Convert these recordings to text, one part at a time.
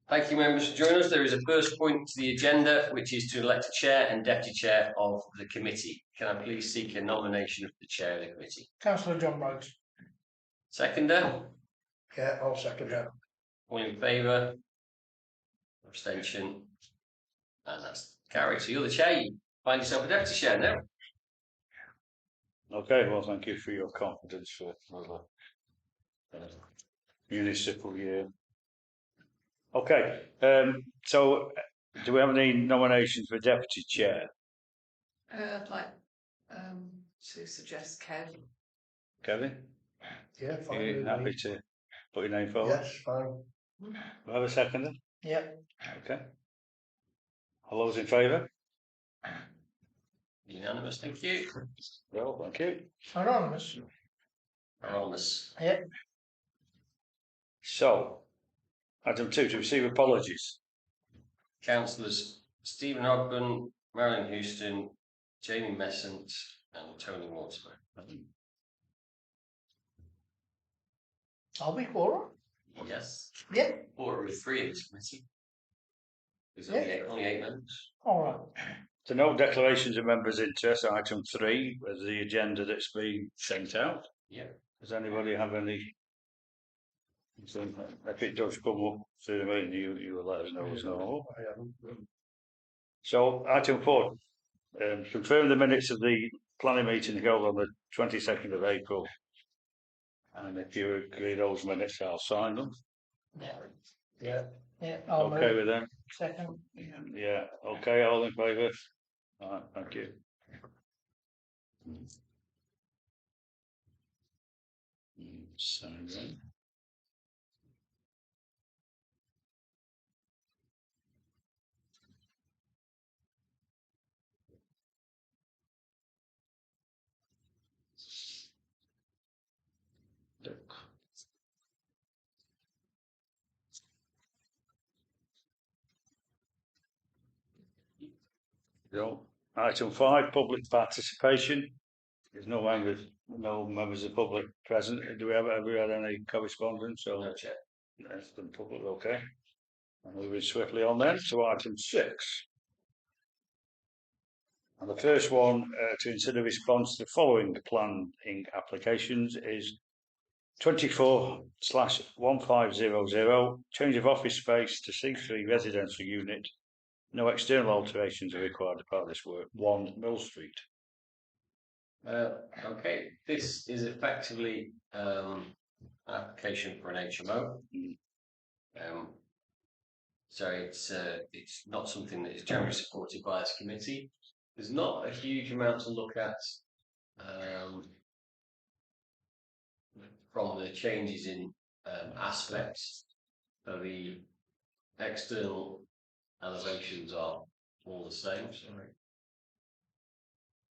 Thank you, members, for joining us. There is a first point to the agenda, which is to elect a chair and deputy chair of the committee. Can I please seek a nomination of the chair of the committee? Councillor John Rhodes. Seconder? Yeah, I'll second that. All in favour? Abstention? And that's carried. So you're the chair. You find yourself a deputy chair now. Okay, well, thank you for your confidence for the municipal year. Okay, so do we have any nominations for deputy chair? I'd like to suggest Kev. Kevin? Yeah, fine. Are you happy to put your name forward? Yes, fine. Do I have a seconder? Yep. Okay. All those in favour? Unanimous, thank you. Well, thank you. Anonymous. Anonymous. Yep. So, item 2, to receive apologies. Councillors Stephen Ogburn, Marilyn Houston, Jamie Messent, and Tony Mortimer. I'll be quorum. Yes. Yeah. Or with 3 in this committee. There's only 8 members. All right. To note declarations of members' interest, item 3 was the agenda that's been sent out. Yeah. Does anybody have any? If it does come up through the meeting, you will let us know as normal. So, item 4, confirm the minutes of the planning meeting held on the 22nd of April. And if you agree those minutes, I'll sign them. Yeah. Yeah. Yeah. I'll Okay move. with them? Second. Yeah. Okay. All in favour? All right. Thank you. Sign them. So, item 5, public participation. There's no members of the public present. Do we have had any correspondence? Or No, Chair. That's the public. Okay. And moving swiftly on then to item 6. And the first one to consider response to the following planning applications is 24/1500, change of office space to C3 residential unit. No external alterations are required as part of this work. 1 Mill Street. Okay, this is effectively an application for an HMO. So it's not something that is generally supported by this committee. There's not a huge amount to look at from the changes in aspects. So the external elevations are all the same. Sorry,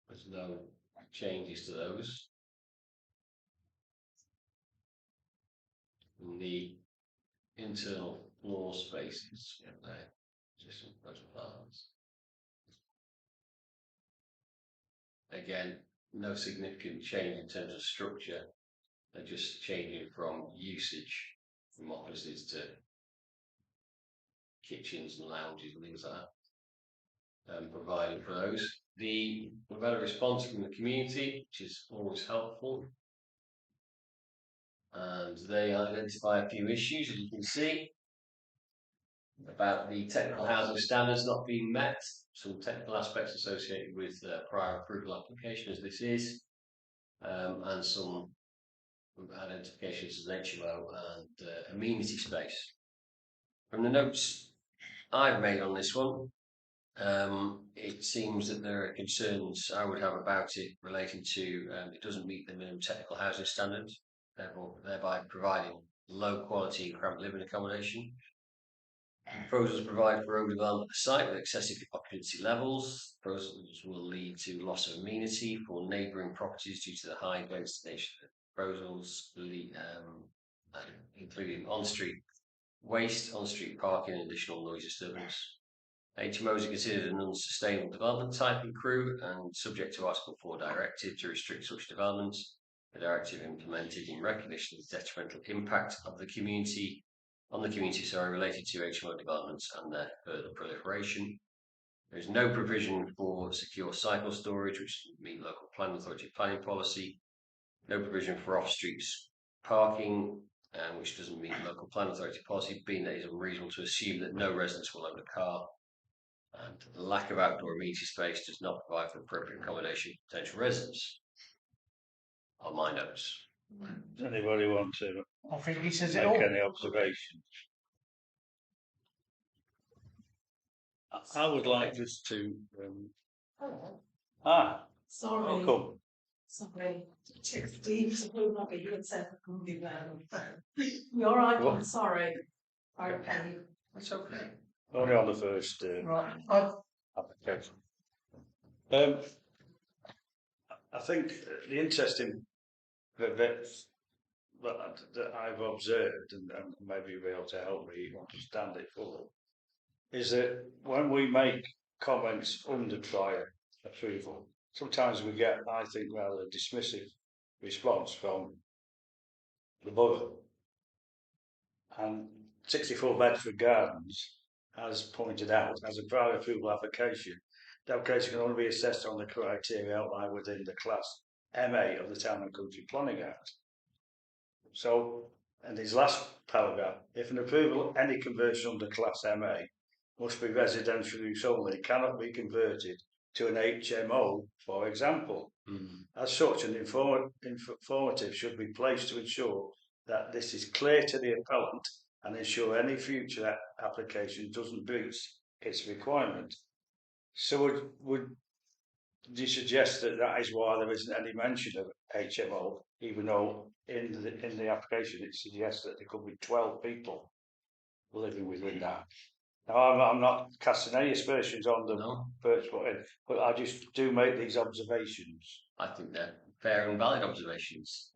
there's no changes to those. And the internal floor spaces, there, just some plans. Again, no significant change in terms of structure. They're just changing from usage from offices to kitchens and lounges and things like that. Providing for those. We've had a response from the community, which is always helpful. And they identify a few issues, as you can see, about the technical housing standards not being met, some technical aspects associated with prior approval application, as this is, and some identifications as an HMO and amenity space. From the notes I've made on this one, it seems that there are concerns I would have about it relating to it doesn't meet the minimum technical housing standards, thereby providing low quality and cramped living accommodation. Proposals provide for overdevelopment of the site with excessive occupancy levels. Proposals will lead to loss of amenity for neighbouring properties due to the high density nature of the proposals, including on-street waste, on-street parking, and additional noise disturbance. HMOs are considered an unsustainable development type in Crewe and subject to Article 4 directive to restrict such developments. the directive implemented in recognition of the detrimental impact of the community related to HMO developments and their further proliferation. There is no provision for secure cycle storage, which meet local planning authority planning policy. No provision for off-street parking, which doesn't meet local planning authority policy, being that it is unreasonable to assume that no residents will own a car. And the lack of outdoor amenity space does not provide for appropriate accommodation for potential residents. On my notes. Does anybody want to I think he says it make all. any observations? I would like just to. Sorry. Welcome. Sorry. Check Steve, so we'll not be good set for movie van. You're right, What? I'm sorry. I repay you. That's okay. Only on the first Right, application. I think the interesting bit that I've observed, and maybe you'll be able to help me understand it fully, is that when we make comments under prior approval, sometimes we get, I think, rather dismissive response from the borough. And 64 Bedford Gardens has pointed out, as a prior approval application, the application can only be assessed on the criteria outlined within the Class MA of the Town and Country Planning Act. So, in his last paragraph, if an approval any conversion under Class MA must be residential use only, cannot be converted to an HMO, for example. As such, an informative should be placed to ensure that this is clear to the appellant and ensure any future application doesn't breach its requirement. So would you suggest that that is why there isn't any mention of HMO, even though in the application it suggests that there could be 12 people living within that? Now I'm not casting any aspersions on the first one, but I just do make these observations. I think they're fair and valid observations.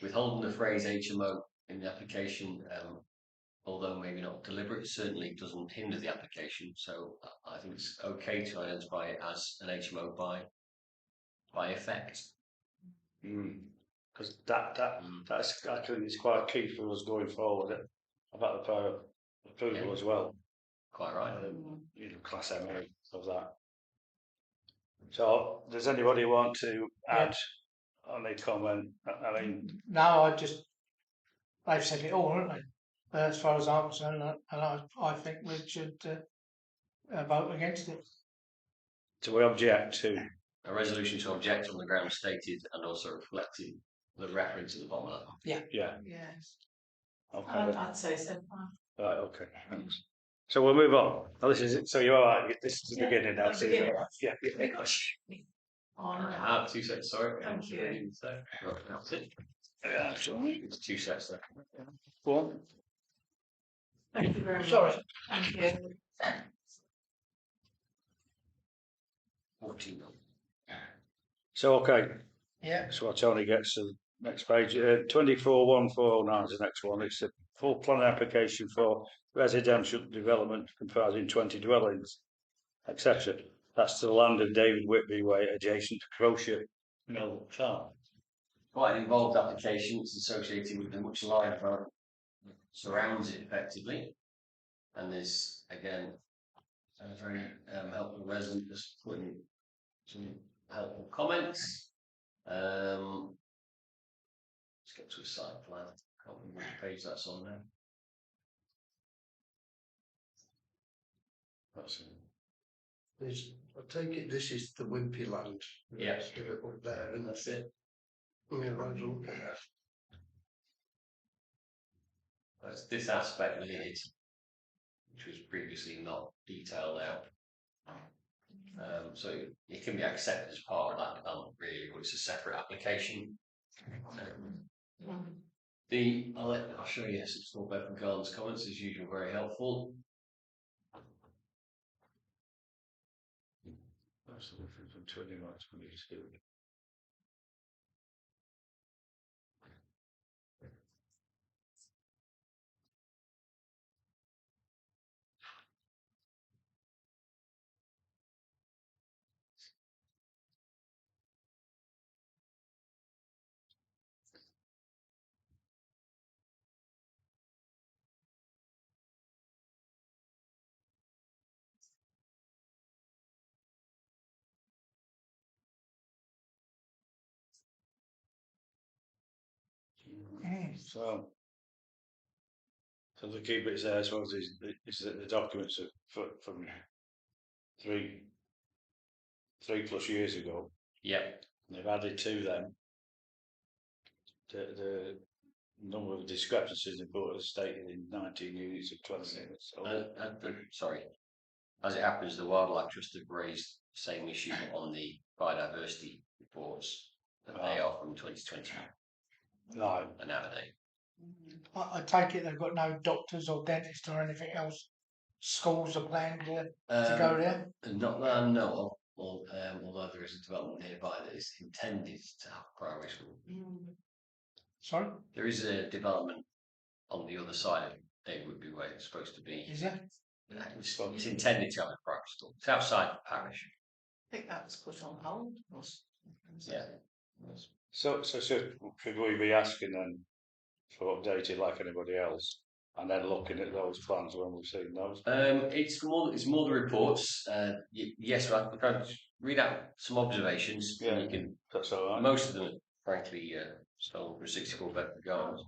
Withholding the phrase HMO in the application, although maybe not deliberate, certainly doesn't hinder the application. So I think it's okay to identify it as an HMO by effect. Because that's actually it's quite key for us going forward about the prior approval as well. Quite right. Class MA of that. So does anybody want to add any comment? I mean, no, they've said it all, haven't they? As far as I'm concerned, and I think we should vote against it. do we object to? A resolution to object on the grounds stated and also reflecting the reference at the bottom of that. Yeah. Yes. Okay. I'd say so. Right. Okay. Thanks. So we'll move on. Now this is it. So you're all right. This is the beginning now. So you're all right. Yeah. On I have 2 sets. Sorry. Thank you. Right, that's it. Yeah. Sure. It's 2 sets there. Go on. Thank you very much. Sorry. Thank you. 14. So okay. Yeah. So Tony gets to the next page. 241409 is the next one. It's a full plan application for residential development comprising 20 dwellings, etc. That's to the land of David Whitby Way, adjacent to Crochet Mill Farm. Quite an involved application. It's associated with the much larger surrounds it effectively. And there's again a very helpful resident just putting some helpful comments. Let's get to a site plan. Can't remember which page that's on now. That's it. I take it this is the Wimpy land. Yeah. Up there, and That's it. yeah, roads all there. That's this aspect related, which was previously not detailed out. So it can be accepted as part of that development, really, but it's a separate application. I'll show you some small Bedford Gardens comments as usual, very helpful. That's the difference from 21 to 22. So the key bits there, I suppose, is that the documents are from 3+ years ago. Yep. They've added to them the number of discrepancies the board has stated in 19 units of 20 units. So Sorry. As it happens, the Wildlife Trust have raised the same issue on the biodiversity reports that they are from 2020 right. and nowadays. I take it they've got no doctors or dentists or anything else. Schools are planned to go there. Not that I know of, although there is a development nearby that is intended to have a primary school. Sorry, There is a development on the other side of Davidwoodby where it's supposed to be. is there? It's intended to have a primary school. It's outside the parish. I think that was put on hold. Yeah. So could we be asking them for updated like anybody else, and then looking at those plans when we've seen those? It's more the reports. Yes, I can read out some observations. Yeah, you can. That's all right. Most of them, frankly, stolen from 64 Bedford Gardens.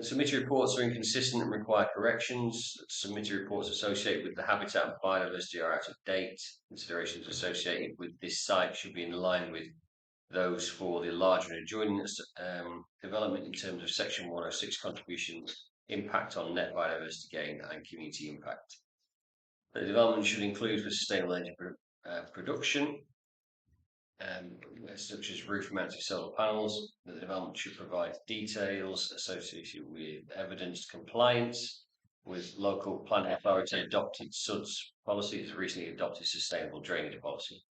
Submitted reports are inconsistent and require corrections. Submitted reports associated with the habitat and biodiversity are out of date. Considerations associated with this site should be in line with those for the larger and adjoining development in terms of Section 106 contributions, impact on net biodiversity gain and community impact. The development should include for sustainable energy production, such as roof-mounted solar panels. The development should provide details associated with evidenced compliance with local planning authority adopted SUDS policy. It's recently adopted sustainable drainage policy.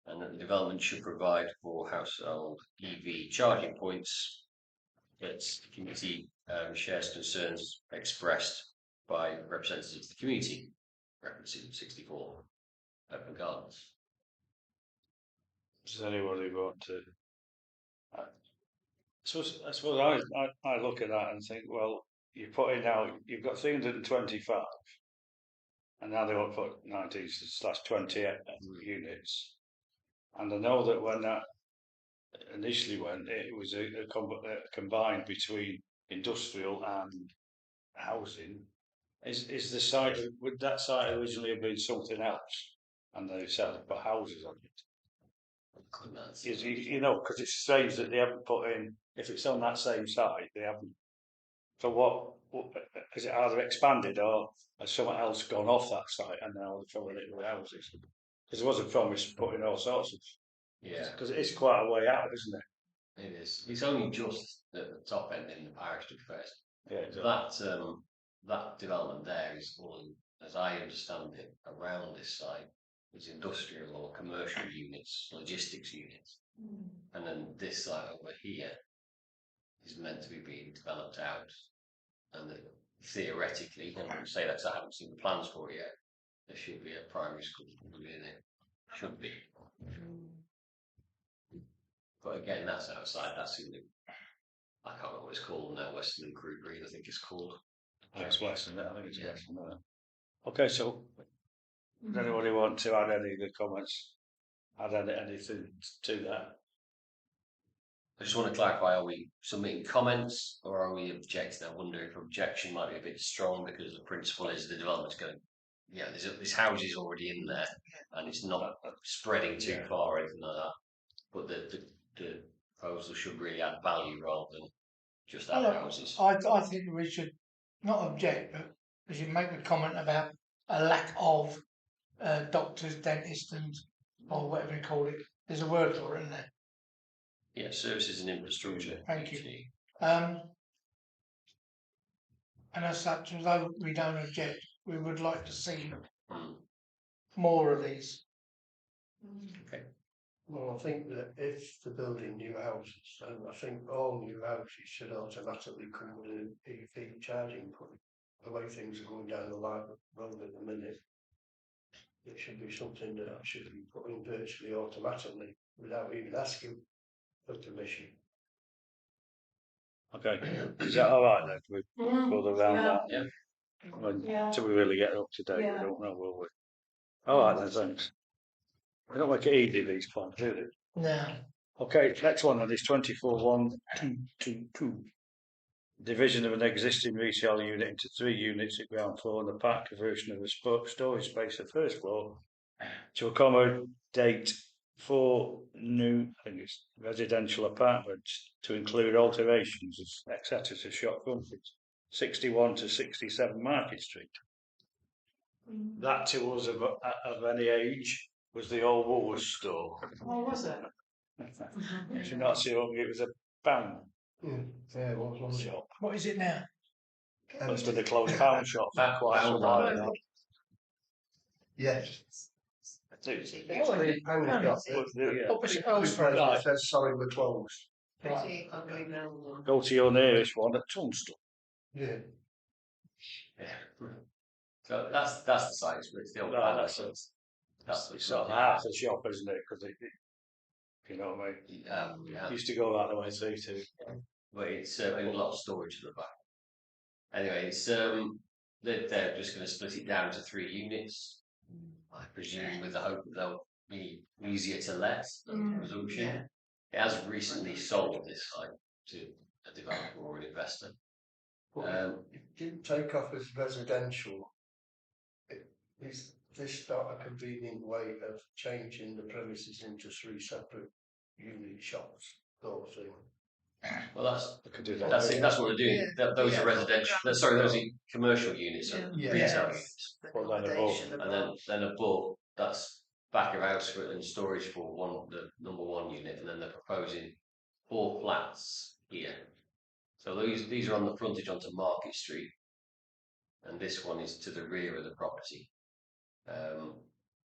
And that the development should provide for household EV charging points. Its community shares concerns expressed by representatives of the community, referencing 64 Open Gardens. Does anybody want to? I suppose I look at that and think, well, you're putting out, you've got 325, and now they want to put 19/28 units. And I know that when that initially went, it was a combined between industrial and housing. Is the site, would that site originally have been something else? And they said they put houses on it. You know, because it's strange that they haven't put in, if it's on that same site, they haven't. So what is it either expanded or has someone else gone off that site and now they're filling it with houses? Because there was a promise putting all sorts of. Yeah. Because it is quite a way out, isn't it? It is. It's only just at the top end in the parish to first. Yeah, exactly. That development there is all, as I understand it, around this site is industrial or commercial units, logistics units, and then this site over here is meant to be being developed out, and that theoretically, and I can say that 'cause I haven't seen the plans for it yet, there should be a primary school in it. Should be. But again, that's outside. That's in the. I can't remember what it's called now. Western Crew Green, I think it's called. It's less than that. I think it's less than that. Okay, so does anybody want to add any of the comments? Add anything to that? I just want to clarify: are we submitting comments or are we objecting? I wonder if objection might be a bit strong because the principle is the development's going. Yeah, this house is already in there and it's not spreading too far or anything like that. But the proposal should really add value rather than just add houses. I think we should not object, but we should make a comment about a lack of doctors, dentists, and or whatever you call it. There's a word for it, isn't there? Yeah, services and infrastructure. Thank you. And as such, although we don't object, we would like to see more of these. Okay. Well, I think that if they're building new houses, and I think all new houses should automatically come with an EV charging point. The way things are going down the road at the minute, it should be something that should be put in virtually automatically without even asking for permission. Okay, is that all right then? We go around that. Yeah. Until we really get up to date, we don't know, will we? All right then, thanks. They don't make it easy, these plans, do they? No. Okay, next one on this 241222. Division of an existing retail unit into 3 units at ground floor and the part conversion of a storage space at first floor to accommodate 4 new, I think it's residential apartments to include alterations, etc. to shop frontage, 61 to 67 Market Street. That to us of any age was the old Woolworths store. Oh, was it? Should not see it was a pound Yeah, it was, wasn't it? shop. What is it now? It's been a closed pound shop for Back quite some pound while now. now. Yes. Pretty, It's a pound shop. Yeah. Opposite Ellsworth. It says sorry, we're closed. pretty ugly building. Go to your nearest one at Tunstall. Yeah. Yeah. So that's the site. It's the old Right, pound that's shop. it. That's It's sort of half the shop, isn't it? Because you know what I mean. yeah. Used to go that the way through too. But it's a lot of storage at the back. Anyway, it's they're just going to split it down to 3 units. I presume with the hope that they'll be easier to let. Presumption. Yeah. It has recently sold this site to a developer or an investor. If you take off as residential, is this not a convenient way of changing the premises into 3 separate unit shops, sort of thing? Well, that's I could do that. that's it. That's what they're doing. Yeah. Those Yeah. are residential. Sorry, those are commercial units, so Yeah. retail Yeah. units. The Well, then above. accommodation And above. then above, that's back of house for and storage for the number 1 unit, and then they're proposing 4 flats here. So these are on the frontage onto Market Street, and this one is to the rear of the property.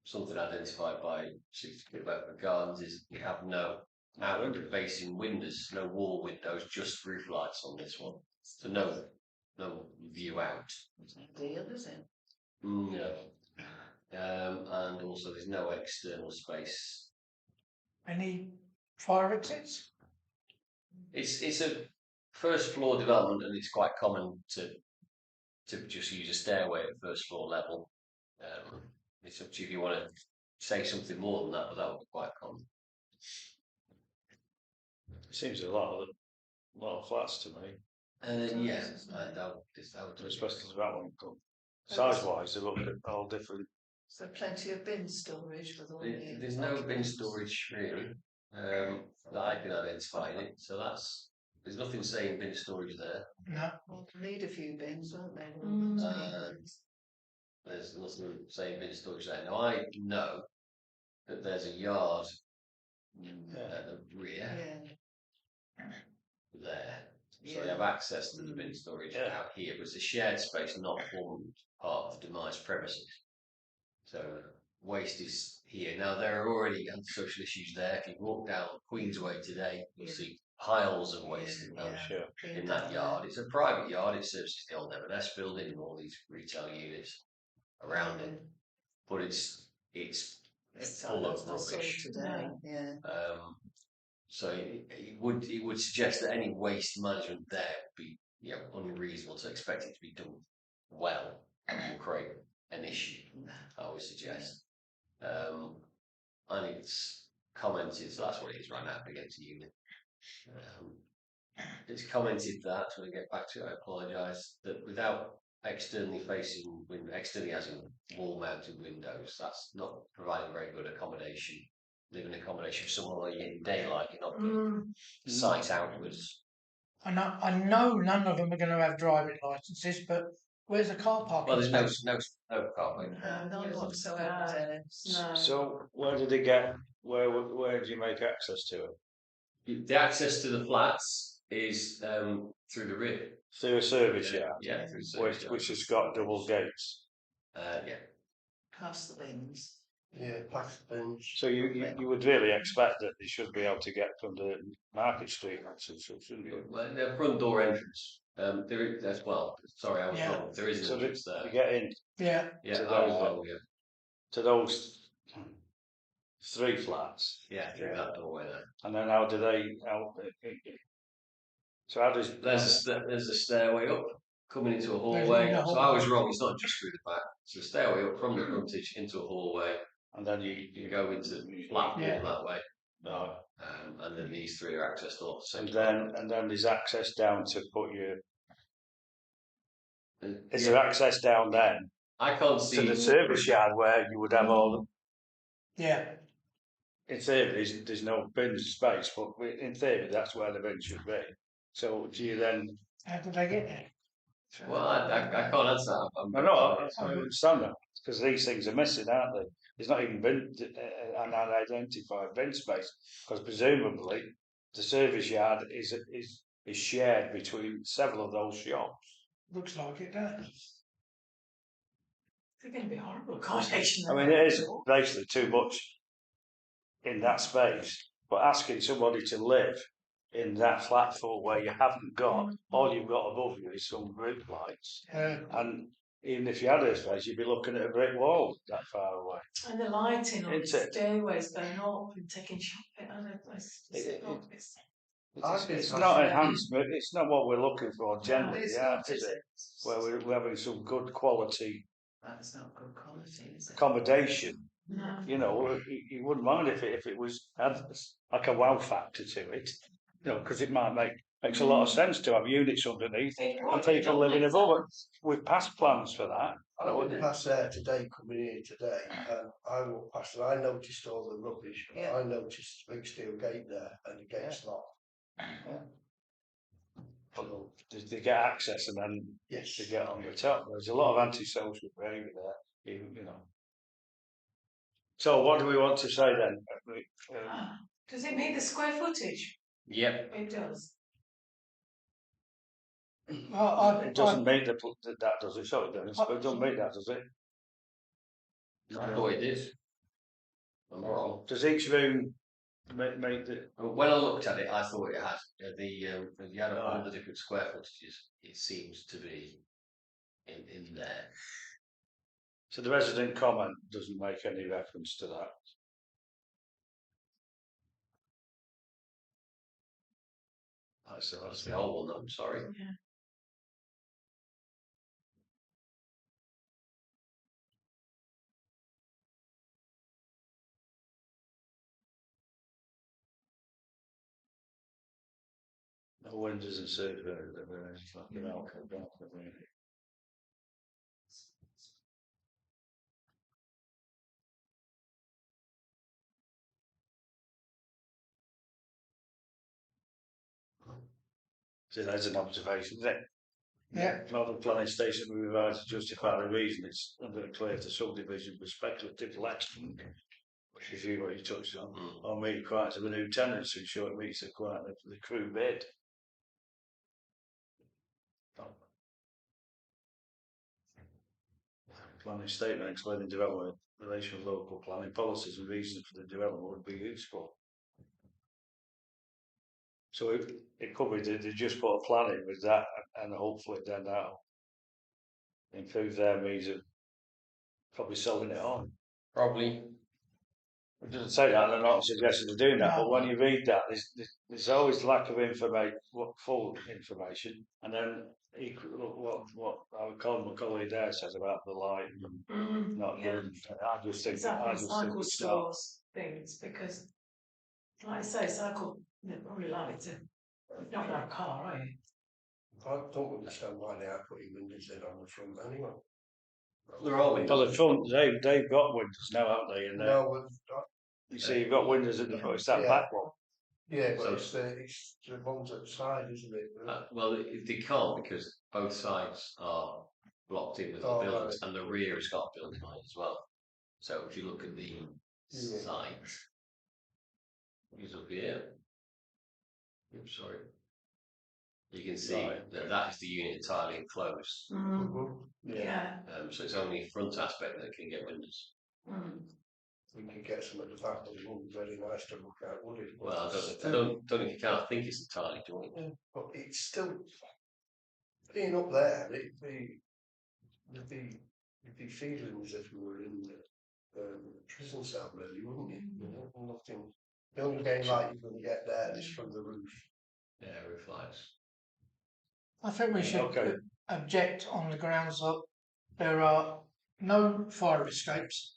Something identified by Certificate of Bedford Gardens is we have no outward facing windows, no wall windows, just roof lights on this one, so no view out. It's not ideal, is it? No. And also there's no external space. Any fire exits? It's a first floor development, and it's quite common to just use a stairway at first floor level. It's up to you if you want to say something more than that, but that would be quite common. It seems a lot of flats to me. Yeah, that would Especially that one. Size wise, they look all different. So plenty of bin storage for the one year. There's no bin storage really that I can identify in it, so there's nothing saying bin storage there. No. Well, they need a few bins, won't they? There's nothing saying bin storage there. Now I know that there's a yard at the rear Yeah. there, so Yeah. they have access to the bin storage out here, but it's a shared space, not formed part of the demised premises. So waste is here. Now there are already antisocial issues there. If you walk down Queensway today, you'll see piles of waste in that yard. It's a private yard. It serves the old M&S building and all these retail units around it, but it's full of rubbish. Today. Yeah. So it would suggest that any waste management there would be unreasonable to expect it to be done well and will create an issue, I would suggest. And it's commented, so that's what it is right now, against the unit. It's commented that, when I get back to it, I apologise, that without externally facing externally as in wall mounted windows, that's not providing very good accommodation, living accommodation for someone where you're getting daylight, you're not getting sight outwards. I know none of them are going to have driving licences, but where's the car parking? Well, there's space? no car parking. None whatsoever. No. So where did they get? Where do you make access to it? The access to the flats is through the rear. Through a service yard, Yeah, through the service yard. which has got double gates. Yeah. Past the bins. Yeah, past the bench. So you would really expect that they should be able to get from the Market Street access, shouldn't you? Well, the front door entrance. There is as well. Sorry, I was Yeah. wrong. There is So an entrance you there. get in Yeah. Yeah, to I was those- wrong. Yeah, to those 3 flats, yeah, through that doorway there. and then how do they? So how does There's a stairway up coming into a There's hallway. no So I was wrong. It's not just through the back. It's a stairway up from the frontage into a hallway. and then You go into the platform Yeah. that way, no, And then these three are accessed off the And central. then there's access down to put your. Is Yeah, there access down then I can't to see. the service yard where you would have all? Yeah, In theory, there's no bin space, but in theory, that's where the bin should be. So do you then? how did they get there? Well, I can't answer that. I understand that because these things are missing, aren't they? There's not even been an unidentified bin space because presumably the service yard is shared between several of those shops. Looks like it, doesn't it? It's going to be horrible accommodation. I mean, it is basically too much in that space. But asking somebody to live in that flat floor where you haven't got all you've got above you is some roof lights, and even if you had a space, you'd be looking at a brick wall that far away. And the lighting on the Isn't it? stairways going up and taking shopping. I don't know. It's not enhancement. It's not what we're looking for generally, it's yeah, not, is it? Where we're having some good quality That's not good quality, is it? accommodation. No. You know, you wouldn't mind if it was had like a wow factor to it. You know, because it makes a lot of sense to have units underneath and people living above it. We've passed plans for that. I went past there today, coming here today, and I walked past and I noticed all the rubbish. Yeah. I noticed the big steel gate there and the gate's locked. So, They get access and then yes. to get on the top. There's a lot of antisocial behaviour there, you know. So what do we want to say then? Does it meet the square footage? Yep. It does. It doesn't meet that, does it? So it doesn't meet that, does it? I thought it did. I'm wrong. Does each room make the? When I looked at it, I thought it had you had all the different square footages. It seems to be in there. So the resident comment doesn't make any reference to that. That's the old one. I'm sorry. Yeah. No windows and survey. You know, so that's an observation, isn't it? Yeah. Not a planning station we provide to justify the reason it's unclear to subdivision with speculative letting, which is what you touched on, or meet requirements of a new tenant to ensure it meets the requirements of the crew bid. Planning statement explaining development in relation with local planning policies and reasons for the development would be useful. So it could be they just put a plan in with that, and hopefully then that'll improve their means of probably selling it on. Probably. It doesn't say that, and I'm not suggesting they're doing that, but when you read that, there's always lack of information, full information, and then what our colleague there says about the light and not Yeah. good. I just think Exactly, it's cycle not. stores things because, like I say, cycle. They're probably likely to not have a car, are you? I don't understand why they are putting windows in on the front anyway. There are windows. Well, the front they've got windows now, haven't they? And No, you see, you've got windows at the front. It's that back one. yeah, but So- it's the ones at the side, isn't it? Well, they can't because both sides are blocked in with the Oh, buildings, right. and the rear has got a building on it as well. So if you look at the Yeah. sides, he's up here. Oops, sorry. You can see Right. that is the unit entirely enclosed. Yeah. So it's only front aspect that can get windows. We could get some at the back, but it wouldn't be very nice to look at, would it? Well, I don't know if you can. I think it's entirely joined. But it's still being up there. You'd be feeling as if you were in the prison cell, really, wouldn't you? You know, nothing. The only game light you're going to get there is from the roof. Yeah, roof lights. I think we should Okay. object on the grounds that there are no fire escapes.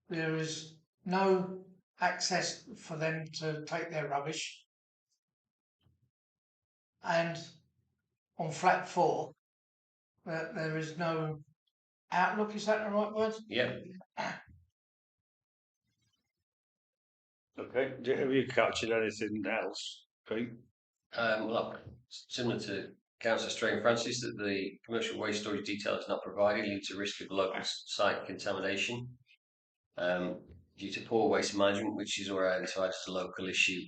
There is no access for them to take their rubbish. And on flat 4, there is no outlook, is that the right word? Yeah, Okay, have you captured anything else, Pete? well, similar to Councillor Strain Francis, that the commercial waste storage detail is not provided due to risk of local site contamination. Due to poor waste management, which is already identified as a local issue,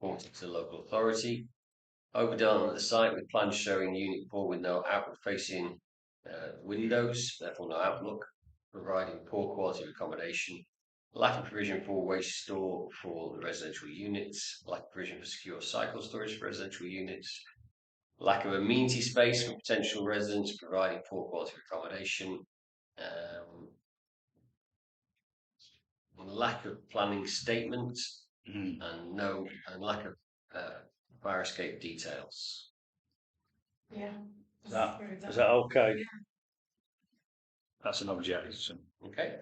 reported to the local authority. Overdevelopment of the site with plans showing unit 4 with no outward facing windows, therefore no outlook, providing poor quality of accommodation. Lack of provision for waste store for the residential units, lack of provision for secure cycle storage for residential units, lack of amenity space for potential residents, providing poor quality of accommodation, lack of planning statement, and lack of fire escape details. Yeah. Is that- Agree with Is that okay? Yeah. That's an objection. Okay.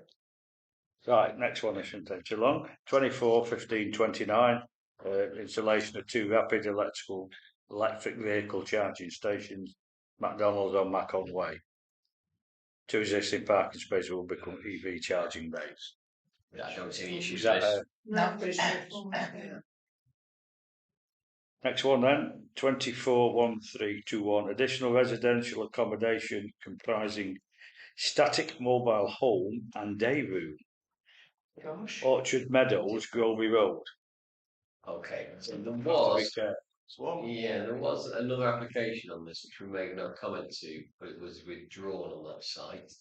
Right, next one isn't take too long. 24, 15, 29. Installation of 2 rapid electric vehicle charging stations. McDonald's on Macon Way. 2 existing parking spaces will become EV charging bays. Yeah, I don't see any issues Is that, with this. No, pretty straightforward. Yeah. next one then, 241321, additional residential accommodation comprising static mobile home and day room, Gosh. Orchard Meadows, Grovey Road. Okay, so there To be was, fair. there was another application on this which we made no comment to, but it was withdrawn on that site.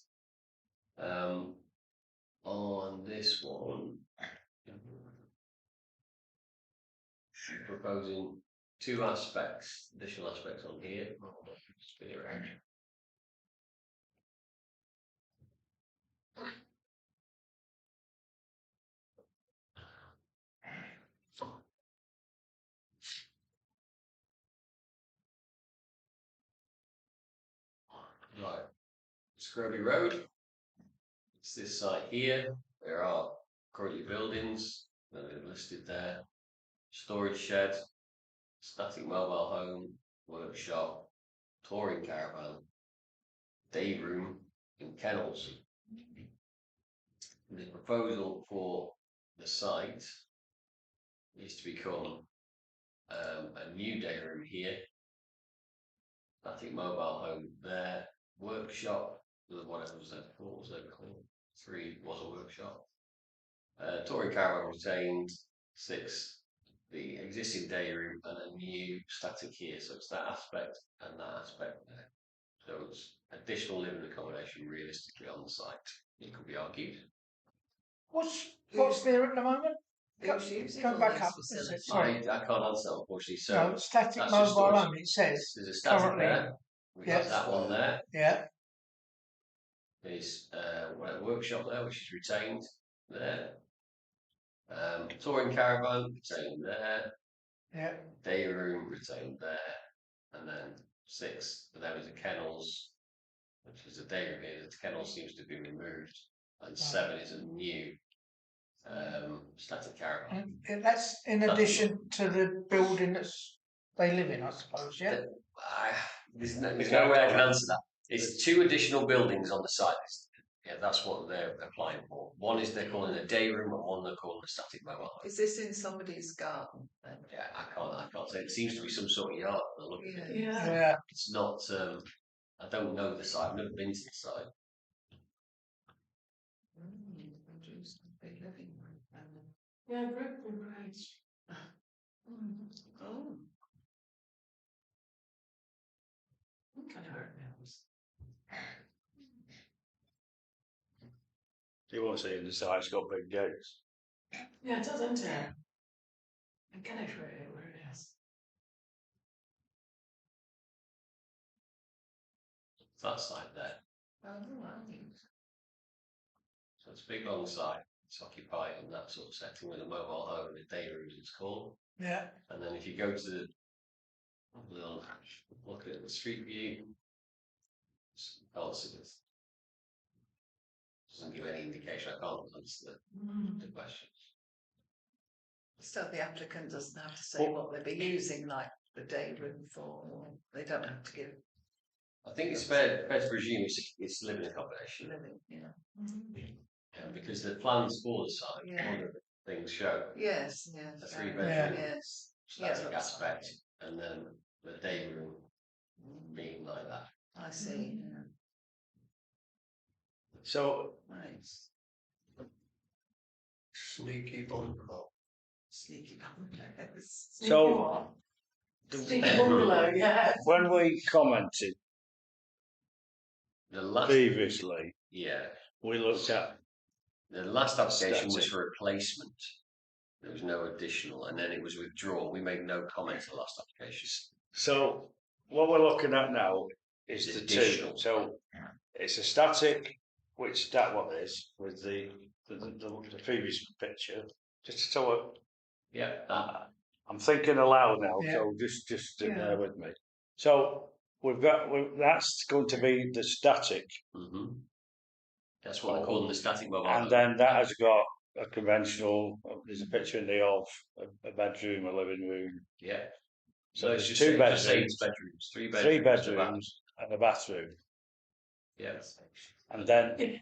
On this one, proposing 2 aspects, additional aspects on here. Spin it around. Right, Scrobby Road. It's this site here. There are currently buildings that are listed there. Storage shed, static mobile home, workshop, touring caravan, day room, and kennels. The proposal for the site is to become a new day room here, static mobile home there, workshop, whatever was that, what was that called? 3 was a workshop. Touring caravan retained, 6 the existing day room and a new static here, so it's that aspect and that aspect there. So it's additional living accommodation realistically on the site, it could be argued. What's there at the moment? Who's using Come all back these up. facilities? Sorry. I can't answer that unfortunately, so No, static that's just mobile storage. home, it says. There's a static currently, there, we yeah. got that one there, Yeah, there's a workshop there which is retained there. Touring caravan retained there, yeah. day room retained there, and then 6 there is a kennels, which is a day room here, the kennel seems to be removed, and 7 is a new static caravan. And that's in addition to the building they live in, I suppose, yeah? There's no way I can answer that. It's 2 additional buildings on the site. Yeah, that's what they're applying for. One is they're calling a day room, and one they're calling a static mobile home. Is this in somebody's garden then? Yeah, I can't say. It seems to be some sort of yard. By the look of it. Yeah. Yeah. It's not. I don't know the site. I've never been to the site. Produce a big living room. Yeah, group would be great. Oh. I know it knows. You won't see in the site, it's got big gates. Yeah, it does, doesn't it? I can actually where it is. That site there. Oh, wow. So it's a big long site. It's occupied in that sort of setting with a mobile home and a day room, as it's called. Yeah. And then if you go to the little look at the street view, doesn't give any indication. I can't answer the questions. So the applicant doesn't have to say what they'll be using, like the day room for, or they don't have to give I think it's fair to presume it's living accommodation. living, yeah. Because the plans for the site, Yeah. one of the things show Yes, yes. A three bedroom. Yes. static that's aspect, fine. and then the day room being like that. I see, yeah, So right. Sneaky bungalow. Sneaky bungalows. So- Sneaky bungalow, yeah. when we commented The last, previously, yeah, we looked at the last application was Static. for replacement. There was no additional, and then it was withdrawn. We made no comment to the last application. so what we're looking at now is It's the two. additional. So it's a static, which that one is with the previous picture. Just so Yeah, I'm thinking aloud now, Yeah. so just Yeah. bear with me. So that's going to be the static, that's what they call them, the static mobile. and home. then that has got a conventional. There's a picture in the of a bedroom, a living room. Yeah. So No, there's it's two just say bedrooms, it's bedrooms, three three bedrooms, and a bath. bedrooms, and a bathroom. Yes. And then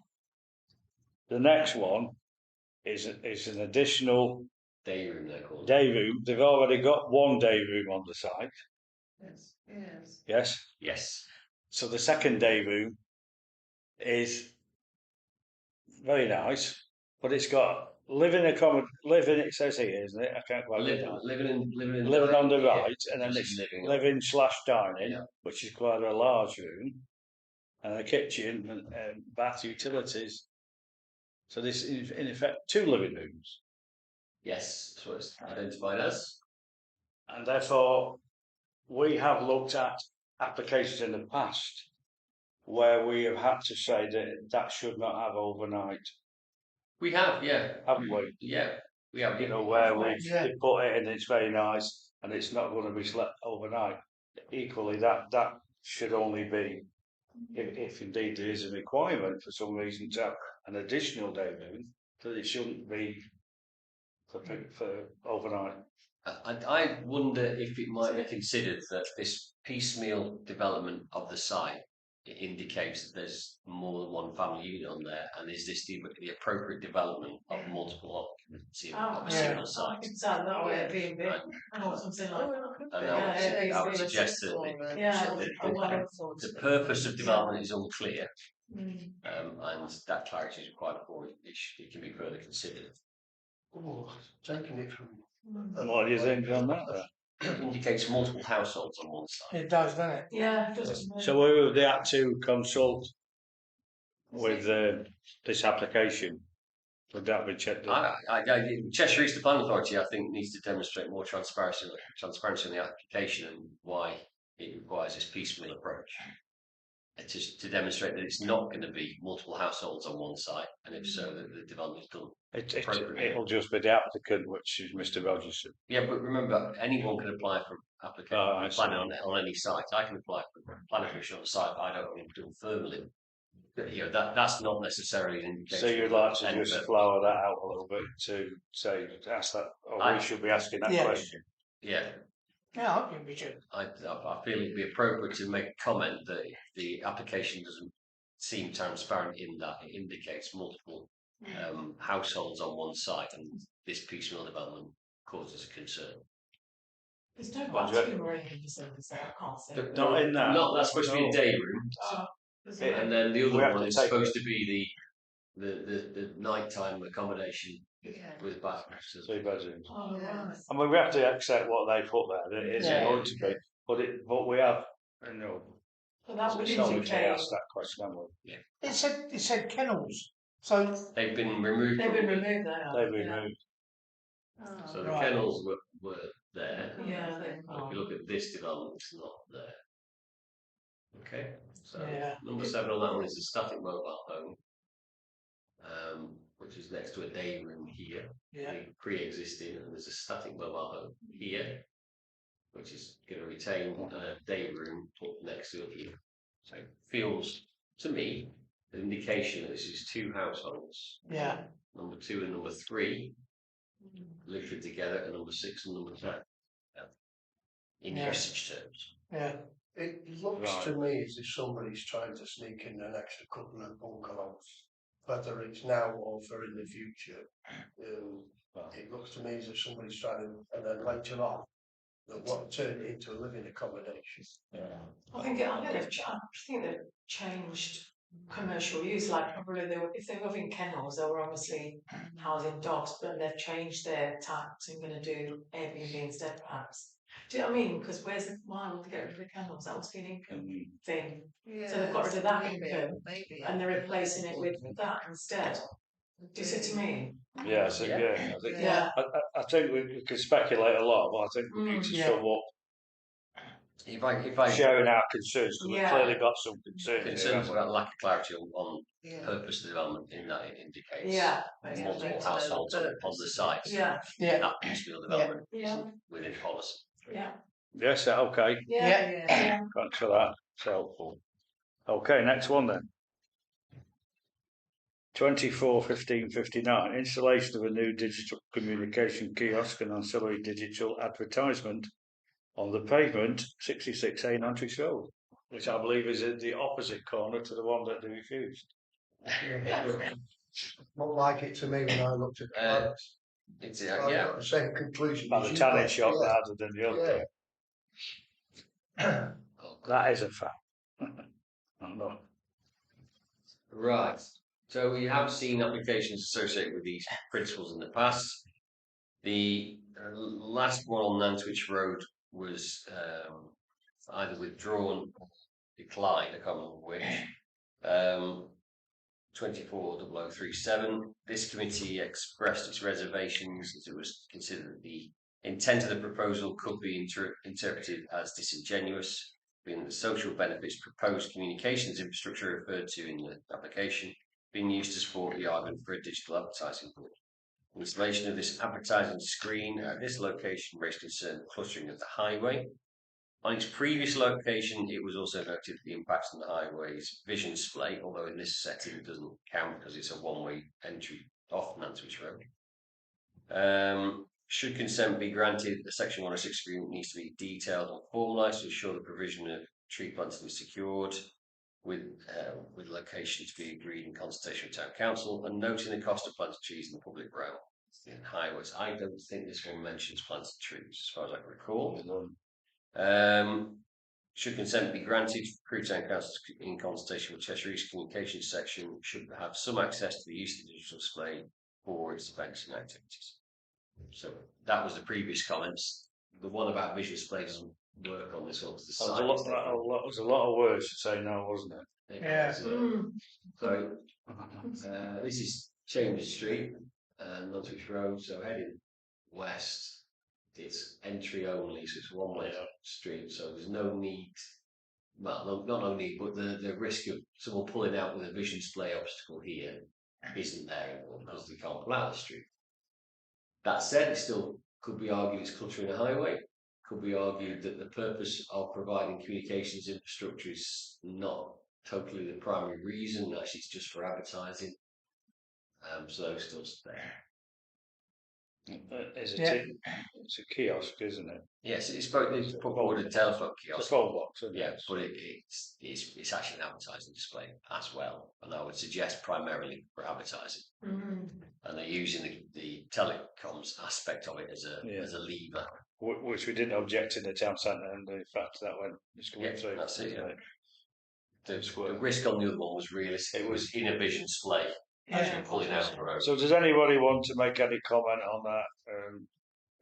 the next one is an additional Day room, they call it. day room. They've already got one day room on the site. Yes, yes. Yes. Yes. So the second day room is very nice, but it's got living. It says here, isn't it? I can't quite read that. Living on the right, and then it's living / dining, Yeah. which is quite a large room, and a kitchen and bath utilities. So this is in effect two living rooms, Yes, that's what it's identified as. and therefore we have looked at applications in the past where we have had to say that should not have overnight, We have, yeah. haven't we? Yeah, we have. You know, where we Yeah. put it and it's very nice and it's not going to be slept overnight. Equally, that should only be if indeed there is a requirement for some reason to have an additional day room, that it shouldn't be for overnight. I wonder if it might be considered that this piecemeal development of the site indicates that there's more than one family unit on there, and is this the appropriate development of multiple occupancy of a single I site? can tell that way it being big, And, or something like that. and Yeah, I would suggest that Yeah, the purpose of development is unclear, Mm. and that clarity is required before it can be further considered. Oh, taking it from. What do you think on that? It indicates multiple households on one side. It does, doesn't it? Yeah, just. So we would have to consult with this application. Would that be checked? Cheshire East Planning Authority, I think, needs to demonstrate more transparency in the application and why it requires this piecemeal approach. To demonstrate that it's not going to be multiple households on one site, and if so, that the development is done. It'll just be the applicant, which is Mr. Rogerson. Yeah, but remember, anyone can apply for planning on any site. I can apply for planning permission on a site, but I don't want to firmly. You know, that's not necessarily an indication. So you'd like to just flower that out a little bit to say, ask that, or we should be asking that question. Yeah. Yeah, I think we should. I feel it'd be appropriate to make a comment that the application doesn't seem transparent in that it indicates multiple households on one site, and this piecemeal development causes a concern. There's no What do you bathroom or anything facilities there, I can't see. Not in that. That's supposed to be a day room, and then the other one is supposed to be the nighttime accommodation with bathrooms. 3 bedrooms. Oh, right. I mean, we have to accept what they put there. It isn't Yeah. going to be, but we have, you know, So that would so we can indicate ask that question, haven't we? It said kennels. So They've been removed. they've been removed there. They've removed. So the Right. kennels were there. Yeah, they've If gone. you look at this development, it's not there. Okay, so Yeah. number 7 on that one is a static mobile home, which is next to a day room here, yeah, pre-existing, and there's a static mobile home here, which is going to retain a day room up next to it here. So it feels to me an indication that this is 2 households, yeah. number 2 and number 3, lifted together at number 6 and number 10. In Yeah. usage terms. Yeah, It looks to me as if somebody's trying to sneak in an extra couple of bungalows, whether it's now or for in the future. It looks to me as if somebody's trying to, and then later on, they'll want to turn it into a living accommodation. I think they've changed commercial use. Like probably if they were having kennels, they were obviously housing dogs, but they've changed their tax and going to do Airbnb instead, perhaps. Do you know what I mean? Because why would they get rid of the kennels? That must be an income thing. So they've got rid of that income and they're replacing it with that instead. Do you see what I mean? Yeah, so, Yeah. yeah, I think, Yeah. I think we could speculate a lot, but I think we need to Yeah. sum up If I sharing our concerns, because we've Yeah. clearly got some concerns here, concerns haven't we? about lack of clarity on Yeah. purpose of development in that it indicates Yeah. multiple households on the site. Yeah. yeah, That piecemeal development Yeah. isn't within policy. Yeah. Yes, okay, Yeah. yeah. thanks for that, it's helpful. Okay, next one then. 24/15/59, installation of a new digital communication kiosk and ancillary digital advertisement on the pavement 66A Nantwich Road, which I believe is at the opposite corner to the one that they refused. Not like it to me when I looked at the plans. It's I yeah. got the same conclusion. By as the you tanning got, shop yeah. rather than the other. That is a fact. I know. Right. So we have seen applications associated with these principles in the past. The last one on Nantwich Road was either withdrawn or declined, I can't remember which. 240037. This committee expressed its reservations as it was considered that the intent of the proposal could be interpreted as disingenuous, being the social benefits proposed communications infrastructure referred to in the application being used to support the argument for a digital advertising board. Installation of this advertising screen at this location raised concern of clustering of the highway. On its previous location, it was also noted the impact on the highway's vision display, although in this setting it doesn't count because it's a one-way entry off Nantwich Road. Should consent be granted, the Section 106 agreement needs to be detailed and formalised to ensure the provision of tree planting is secured, with location to be agreed in consultation with Town Council, and noting the cost of planting trees in the public realm in highways. I don't think this one mentions planted trees, as far as I can recall. Should consent be granted, Crewe Town Council in consultation with Cheshire East Communications section should have some access to the use of the digital display for its events and activities. So that was the previous comments. The one about visual display doesn't work on this one. There was a lot of words to say now, wasn't it? Yeah. So this is Chambers Street and Nantwich Road. So heading west, it's entry only, so it's one way street. So there's no need. Well, not no need, but the risk of someone pulling out with a vision display obstacle here isn't there anymore because they can't pull out the street. That said, it still could be argued it's cluttering a highway. Could be argued that the purpose of providing communications infrastructure is not totally the primary reason. Actually, it's just for advertising. So those still stay. It's Yeah. it's a kiosk, isn't it? Yes, it's put forward a telephone It's a kiosk. phone box, isn't Yeah, it? but it's actually an advertising display as well, and I would suggest primarily for advertising. And they're using the telecoms aspect of it as a lever. Which we didn't object in the town centre, and in fact that went it's coming Yeah, through. that's it, isn't yeah. The risk on the other one was realistic. It was in a vision display, actually pulling out the road. So does anybody want to make any comment on that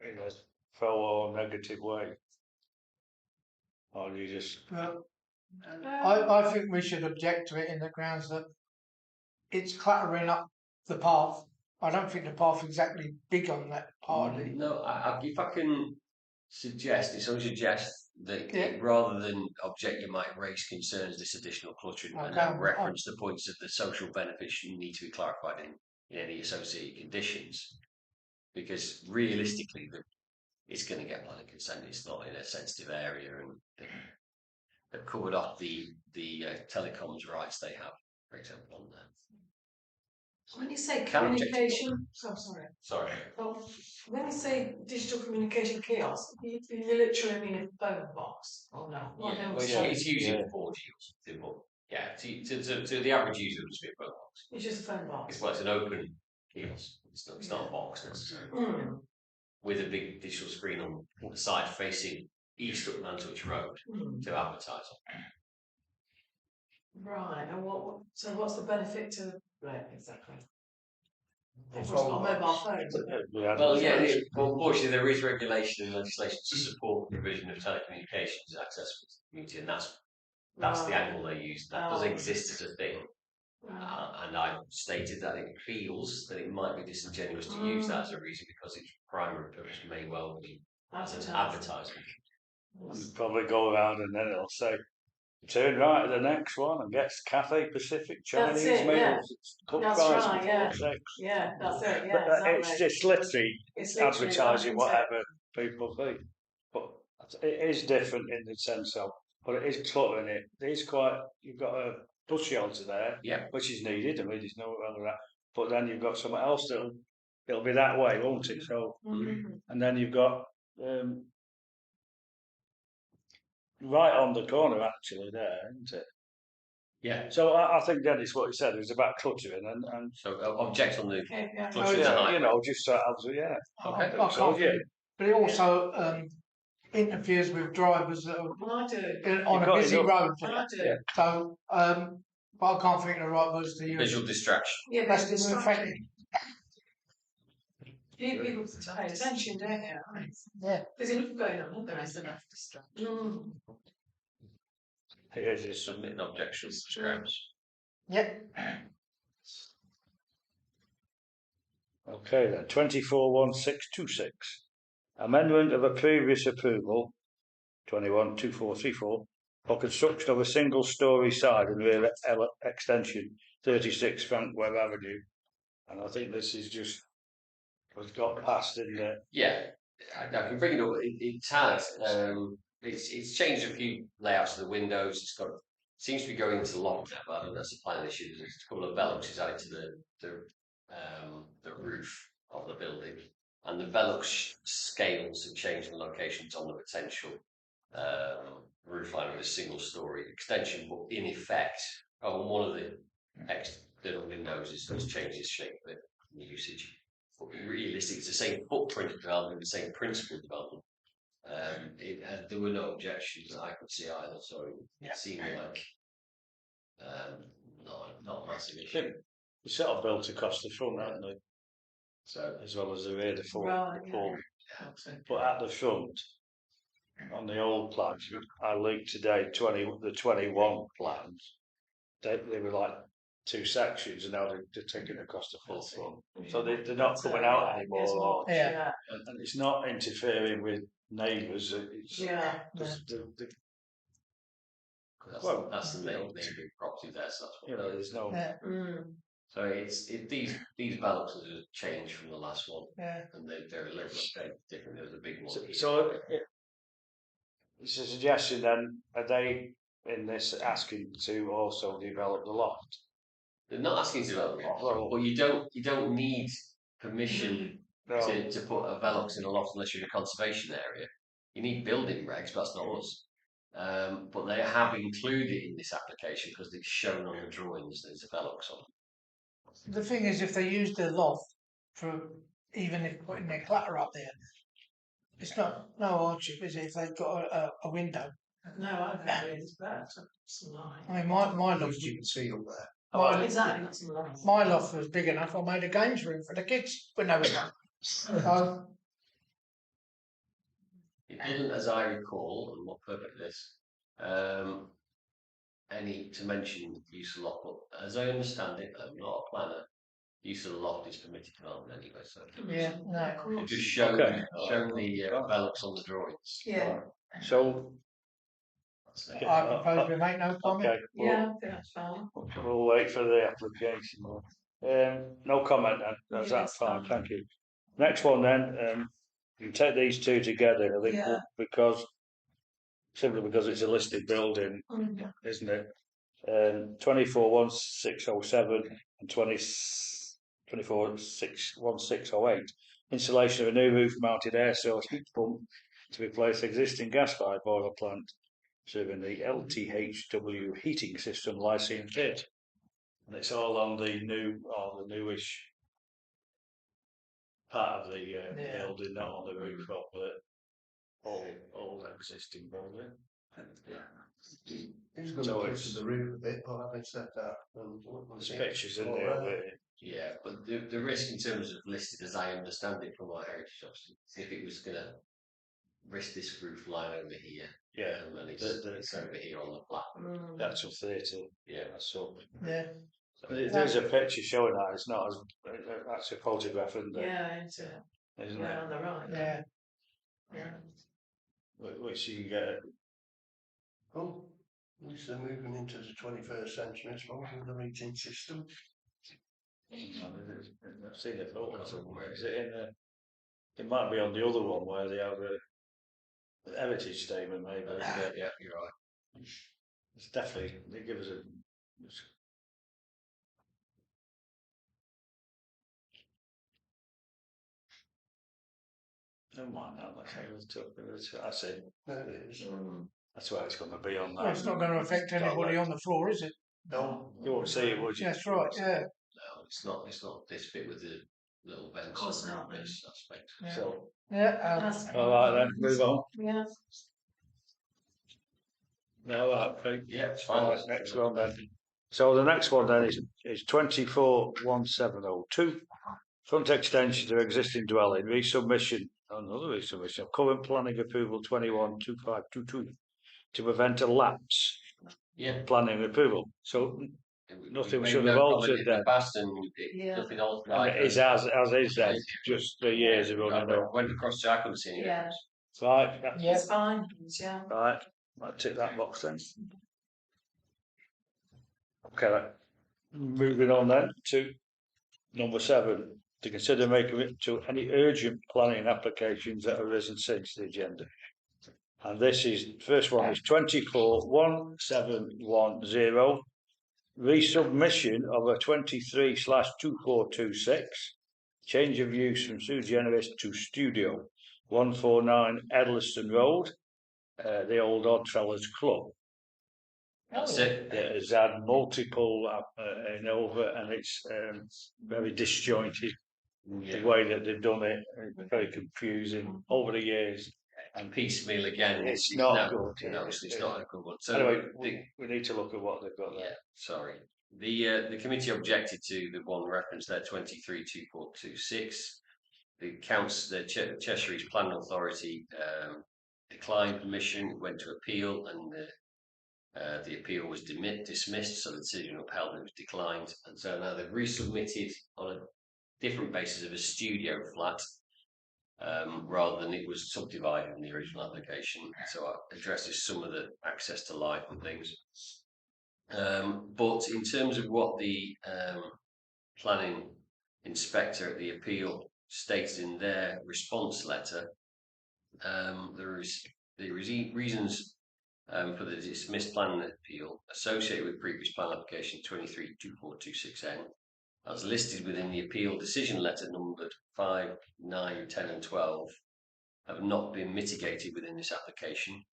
in a pro or negative way? Or do you just Well, I think we should object to it in the grounds that it's cluttering up the path. I don't think the path is exactly big on that part of it. No, if I can suggest, it's only suggest that Yeah. rather than object, you might raise concerns this additional cluttering and Okay. then reference the points of the social benefits you need to be clarified in any associated conditions. Because realistically, it's going to get planning consent. It's not in a sensitive area, and they've covered off the telecoms rights they have, for example, on there. When you say Can object. communication, so sorry. Sorry. Well, when you say digital communication kiosk, you literally mean a phone box, or no? What Yeah, else? well, Yeah. it's using Yeah. 4G or something, but yeah, to the average user, it would be a phone box. It's just a phone box. It's an open kiosk. It's not a box necessarily. Mm. With a big digital screen on the side facing east up Nantwich Road Mm. to advertise on. Right, and so what's the benefit to, right, exactly? A Everyone's got phone a mobile box. phone. Well, yeah, but unfortunately, there is regulation and legislation to support the provision of telecommunications access to the community, and that's the Right. angle they use. That does exist as a thing, and I've stated that it feels that it might be disingenuous to use that as a reason because its primary purpose may well be as an advertisement. And probably go around and then it'll say, turn right at the next one and get Cathay Pacific That's Chinese it, meals. yeah. It's cooked That's rice right, before yeah. 6. Yeah, that's it, But yeah, it's exactly. just literally It's literally advertising that, isn't it? whatever people think. But it is different in the sense of, but it is cluttering it. It is quite, you've got a bus shelter there, Yeah. which is needed. I mean, there's no wrong with that. But then you've got something else it'll be that way, won't it? So, Mhm. and then you've got right on the corner actually there, isn't it? Yeah. So I think Dennis, what he said was about cluttering and So object on the Okay, yeah. cluttering the highway. you know, just so yeah. Okay. I can't So yeah, think, but it also interferes with drivers that are Well, I do. on You've a got busy enough- road. I do. Yeah. So, but I can't think of the right words to use. Visual distraction. Yeah, That's but the it's distraction. You need people to pay attention, don't you? Yeah. There's enough going on, isn't There there? is enough distraction. Mm. it is. It's Submit an objection to grounds. Yep. Okay then, 241626. Amendment of a previous approval, 212434, for construction of a single storey side and rear extension, 36 Frank Webb Avenue. And I think this is just, was got passed in there. Yeah, I can bring it up. It's had it's changed a few layouts of the windows. It's got seems to be going into the loft now, but I don't know that's a planning issue. There's a couple of Velux is added to the roof of the building, and the Velux scales have changed the locations on the potential roof line with a single story extension, but in effect, on one of the external windows has changed its shape a bit in usage. But realistically, it's the same footprint of development, the same principle of development. There were no objections that I could see either, so it seemed like not a massive issue. They sort of built across the front, haven't they? So As well as the rear, the full. Right, yeah. full. But at the front, on the old plans, I linked today the 21 plans. They were like 2 sections, and now they're taking it across the full front. So they're not coming out anymore. It's more, Yeah. yeah. And it's not interfering with neighbours. It's Yeah. that's the main property there. So that's what you know, there's no. Yeah. Mm. So these balances have changed from the last one, Yeah. and they're a little bit different. There was a big one. So it's a suggestion then. Are they in this asking to also develop the loft? They're not asking to develop the loft, Well- but you don't need permission No. to put a Velux in a loft unless you're in a conservation area. You need building regs, but that's not us. But they have included in this application because it's shown on the drawings there's a Velux on. The thing is, if they use the loft for even if putting their clutter up there, it's no hardship, is it? If they've got a window. No, I don't think it is, but that's a lie. I mean, my loft, You can see up there. Oh, exactly, that's a lie. my loft was big enough. I made a games room for the kids when they were young. So, It doesn't, as I recall, and what purpose this, any to mention use of loft, but as I understand it, I'm not a planner. Use of the loft is permitted development anyway, so yeah, no. Of it course. just show Okay. the Velux on the drawings. Yeah, So That's it. I propose we make no comment. okay, yeah, I think that's fine. we'll wait for the application. No comment then. That's Yeah, that fine. Thank you. Next one then. You can take these two together. I think Yeah. simply because it's a listed building, Mm. isn't it? 241607 and 24/6/1608. Installation of a new roof-mounted air source heat pump to replace existing gas-fired boiler plant serving the LTHW heating system Lyceum Pit. And it's all on the newish part of the building, not on the roof of the old existing building. Who's going So to it's- push the roof a bit, but having said that, There's pictures in there of it. Yeah, but the risk in terms of listed, as I understand it from our heritage officer, if it was going to risk this roof line over here, Yeah, and it's over here on the flat. the actual theatre. Yeah, That's all. Yeah. There's a picture showing that. It's not as that's a photograph, isn't it? Yeah, Isn't yeah, it? on the right. Yeah. Yeah. Which you can get. Oh, at least they're moving into the 21st century, it's more than the heating system. I've seen a photo somewhere. Is it in the? It might be on the other one where they have a heritage statement, maybe. yeah, you're right. It's definitely they give us a. Never mind that. I see. There it is. That's where it's going to be on that. Well, it's not going to affect anybody on the floor, is it? No, You won't see it, would you? That's right. Yeah. No, it's not. It's not this bit with the little vents. Of course on not, this aspect. Yeah. So, Yeah. That's all right then, move on. Yeah. No, okay. Yeah, it's All fine. right, next one then. So the next one then is 24/1702. Front extension to existing dwelling, resubmission, another resubmission of current planning approval 21/2522 to prevent a lapse Yeah. planning approval. So nothing We've should made have no altered comment in the then. past and Yeah. nothing altered. And it is as is then, just the years are running up. Went across to I couldn't see any Yeah. difference. Right, Yeah. It's fine. Yeah. right, I'll tick that box then. Okay, then. Moving on then to number 7, to consider making it to any urgent planning applications that have arisen since the agenda. And this is, first one is 24/1710, resubmission of a 23/2426, change of use from sui generis to studio, 149 Edleston Road, the old Oddfellows Club. That's it. It has had multiple over, and it's very disjointed. The way that they've done it, it's very confusing over the years. And piecemeal again. It's not good. No, it's not a good one. So Anyway, we need to look at what they've got there. yeah, sorry. The committee objected to the one reference there, 23/2426. The Cheshire East Planning Authority declined permission, went to appeal, and the appeal was dismissed, so the decision upheld and it was declined. And so now they've resubmitted on a different basis of a studio flat, rather than it was subdivided in the original application. So it addresses some of the access to light and things. But in terms of what the planning inspector at the appeal stated in their response letter, there is reasons for the dismissed planning appeal associated with previous plan application 23/2426N, as listed within the appeal decision letter numbered 5, 9, 10 and 12, have not been mitigated within this application.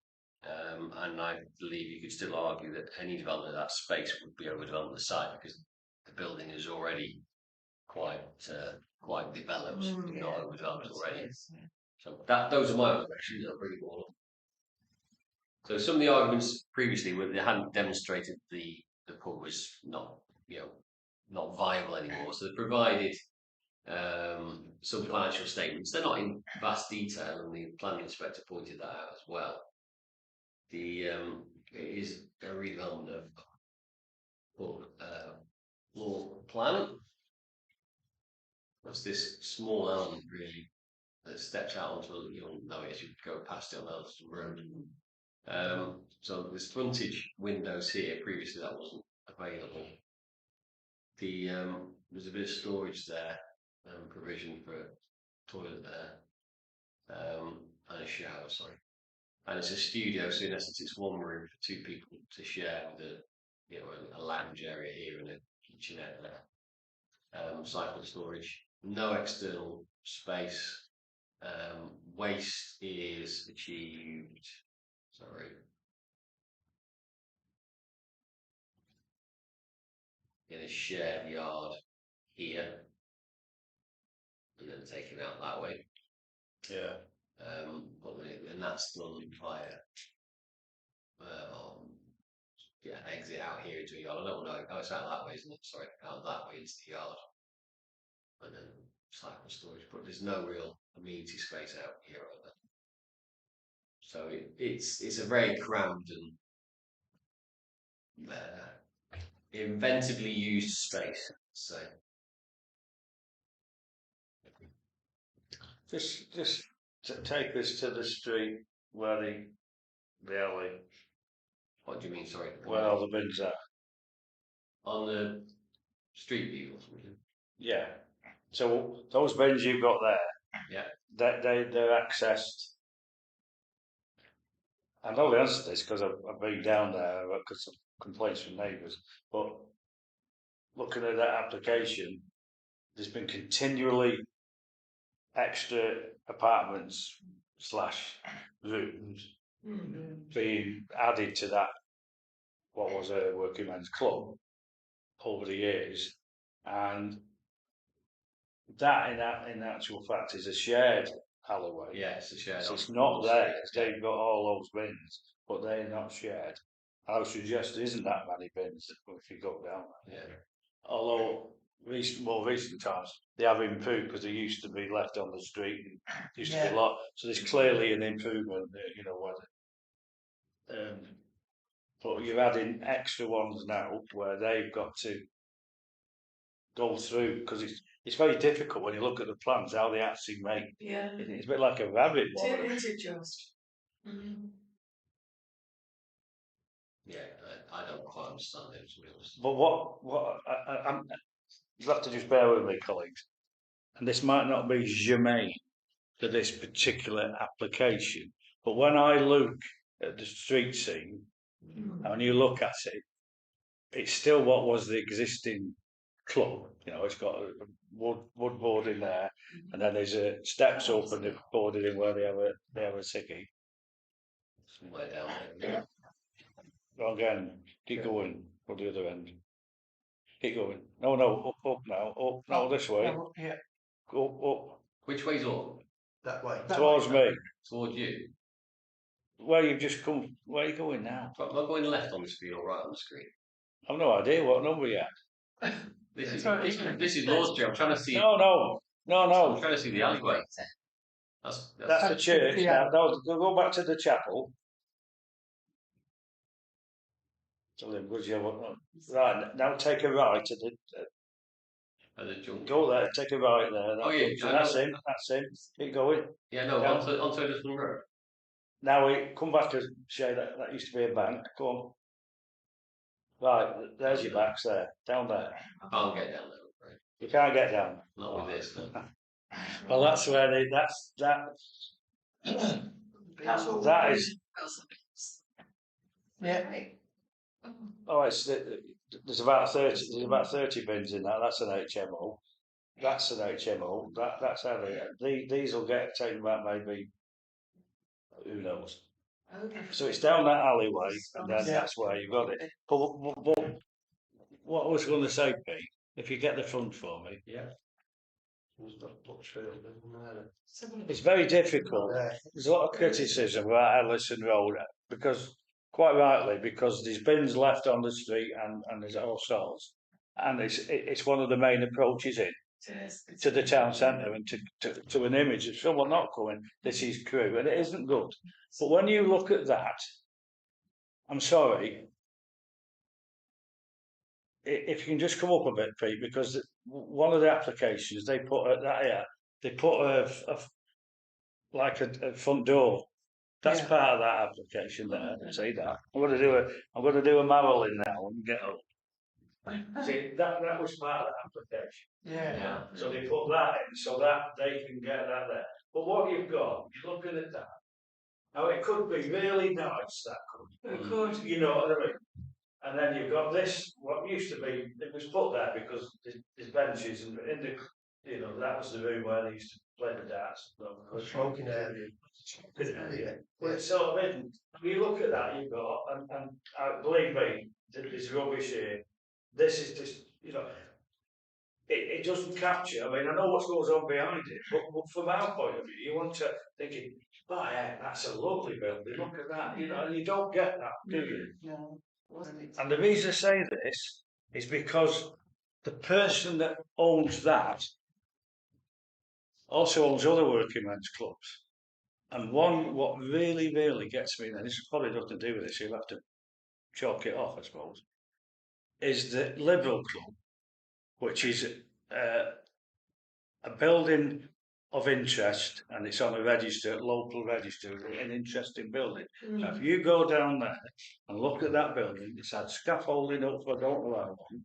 And I believe you could still argue that any development of that space would be overdeveloped the site because the building is already quite developed, not overdeveloped already. So those are my objections. I'll bring it all up. So some of the arguments previously were they hadn't demonstrated the put was not viable anymore. So they provided some financial statements. They're not in vast detail, and the planning inspector pointed that out as well. It is a redevelopment of floor plan. That's this small element really that steps out onto you'll know it as you go past it on Elliston Road. So there's frontage windows here. Previously that wasn't available. There's a bit of storage there, provision for a toilet there, and a shower. Sorry, and it's a studio, so in essence it's one room for 2 people to share with a lounge area here and a kitchenette there. cycle storage, no external space. Waste is achieved. Sorry. In a shared yard here, and then taken out that way. Yeah. And that's done via exit out here into a yard. I don't know. Oh, it's out that way, isn't it? Sorry, out that way into the yard, and then cycle storage. But there's no real amenity space out here either. So it's a very crammed and inventively used space. So Just to take us to the street where the alley, what do you mean? Sorry, where all the bins are. on the street view or something? Yeah. So those bins you've got there, Yeah. they're accessed. I know the answer to this because I've been down there because of complaints from neighbours. But looking at that application, there's been continually extra apartments / rooms being added to that, what was a working men's club over the years, and that in actual fact is a shared alleyway. Yeah, it's a shared. So it's not theirs. They've got all those bins, but they're not shared. I would suggest there isn't that many bins if you go down there. Yeah. Although more recent times they have improved because they used to be left on the street and used to be a lot. So there's clearly an improvement there, you know, whether but you're adding extra ones now where they've got to go through because it's very difficult when you look at the plans how they actually make. Yeah. It's a bit like a rabbit warren. Is it just? Yeah, I don't quite understand it, to be honest. But what you have to just bear with me, colleagues, and this might not be germane to this particular application, but when I look at the street scene, and when you look at it, it's still what was the existing club. You know, it's got a wood board in there, and then there's a steps up and they've boarded in where they have a sickie. Somewhere down there. Again, keep going for the other end. Keep going. No, up now. Up, no, this way. Yeah. Go up. Which way's up? That way. Towards me. Towards you. Where you've just come. Where are you going now? Am I going left on the screen or right on the screen? I've no idea what number you're at. This is Lord's Street. I'm trying to see. No. I'm trying to see the alleyway. That's the church. Yeah. Now, go back to the chapel. Right, now take a right to the junction. go there, take a right there. Oh, yeah, That's him. Keep going. Yeah, no, Down. onto a different road. Now we come back to show that used to be a bank. Come on. Right, there's your backs there, down there. I can't get down there. Right? You can't get down. Not with this. No. Well, that's where that is. Yeah. Oh, there's about 30. There's about 30 bins in that. That's an HMO. That's an HMO. That's how these will get taken back maybe. Who knows? So it's down that alleyway, and then that's where you got it. But what I was going to say, Pete, if you get the front for me, There's not much further than that. it's very difficult. There's a lot of criticism about Ellison Road because, quite rightly, because there's bins left on the street and there's all sorts, and it's one of the main approaches in to the town centre and to an image of someone not going. This is Crewe, and it isn't good. But when you look at that, I'm sorry. If you can just come up a bit, Pete, because one of the applications they put a front door. That's part of that application there. See that? I'm going to do a Marilyn now and get up. See that was part of the application. Yeah. So they put that in so that they can get that there. But what you've got, you're looking at that. Now it could be really nice. That could. It could. You know what I mean? And then you've got this, what used to be, it was put there because there's benches and in the, you know, that was the room where they used to play the darts. A smoking area. Well, it's sort of hidden. When you look at that, you've got, and believe me, there's rubbish here. This is just, you know, it doesn't capture. I mean, I know what goes on behind it, but from our point of view, you want to thinking, oh yeah, that's a lovely building. Look at that, you know, and you don't get that, do you? No, wasn't it? And the reason I say this is because the person that owns that also owns other working men's clubs. And what really, really gets me, and this has probably nothing to do with this, you'll have to chalk it off, I suppose, is the Liberal Club, which is a building of interest, and it's on a register, local register, an interesting building. Now, if you go down there and look at that building, it's had scaffolding up for I don't know how long,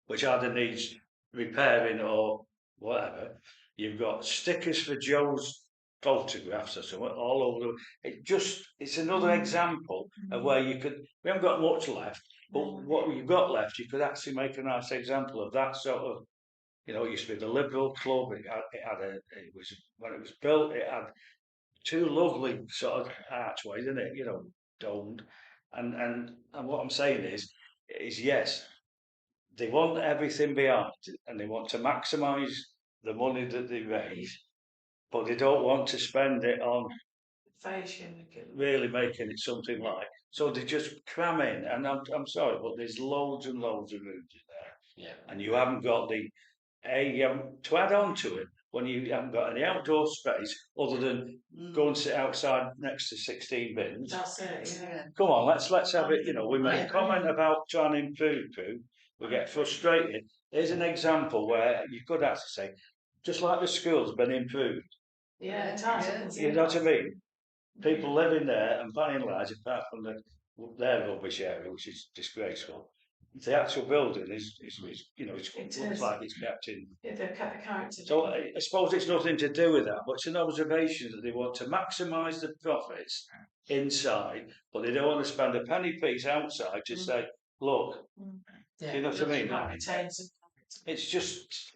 which either needs repairing or whatever. You've got stickers for Joe's photographs or something all over it's another example of where you could, we haven't got much left, but what you've got left, you could actually make a nice example of that sort of, you know, it used to be the Liberal Club, it was, when it was built, it had two lovely sort of archways, didn't it, you know, domed, and what I'm saying is yes, they want everything behind and they want to maximise the money that they raise, but they don't want to spend it on really making it something like. So they just cram in, and I'm sorry, but there's loads and loads of rooms in there. Yeah. And you haven't got to add on to it when you haven't got any outdoor space other than go and sit outside next to 16 bins. That's it, yeah. Come on, let's have it. You know, we make comment about trying to improve. We get frustrated. Here's an example where you could actually say, just like the school's been improved. Yeah, it has. I can see You know that. what I mean? People living there, and by and large, apart from their rubbish area, which is disgraceful, the actual building is you know, it looks like it's kept in. Yeah, they've kept the character. So I suppose it's nothing to do with that, but it's an observation that they want to maximise the profits inside, but they don't want to spend a penny piece outside to say, look, Yeah. you know what I mean? That retains some It's just,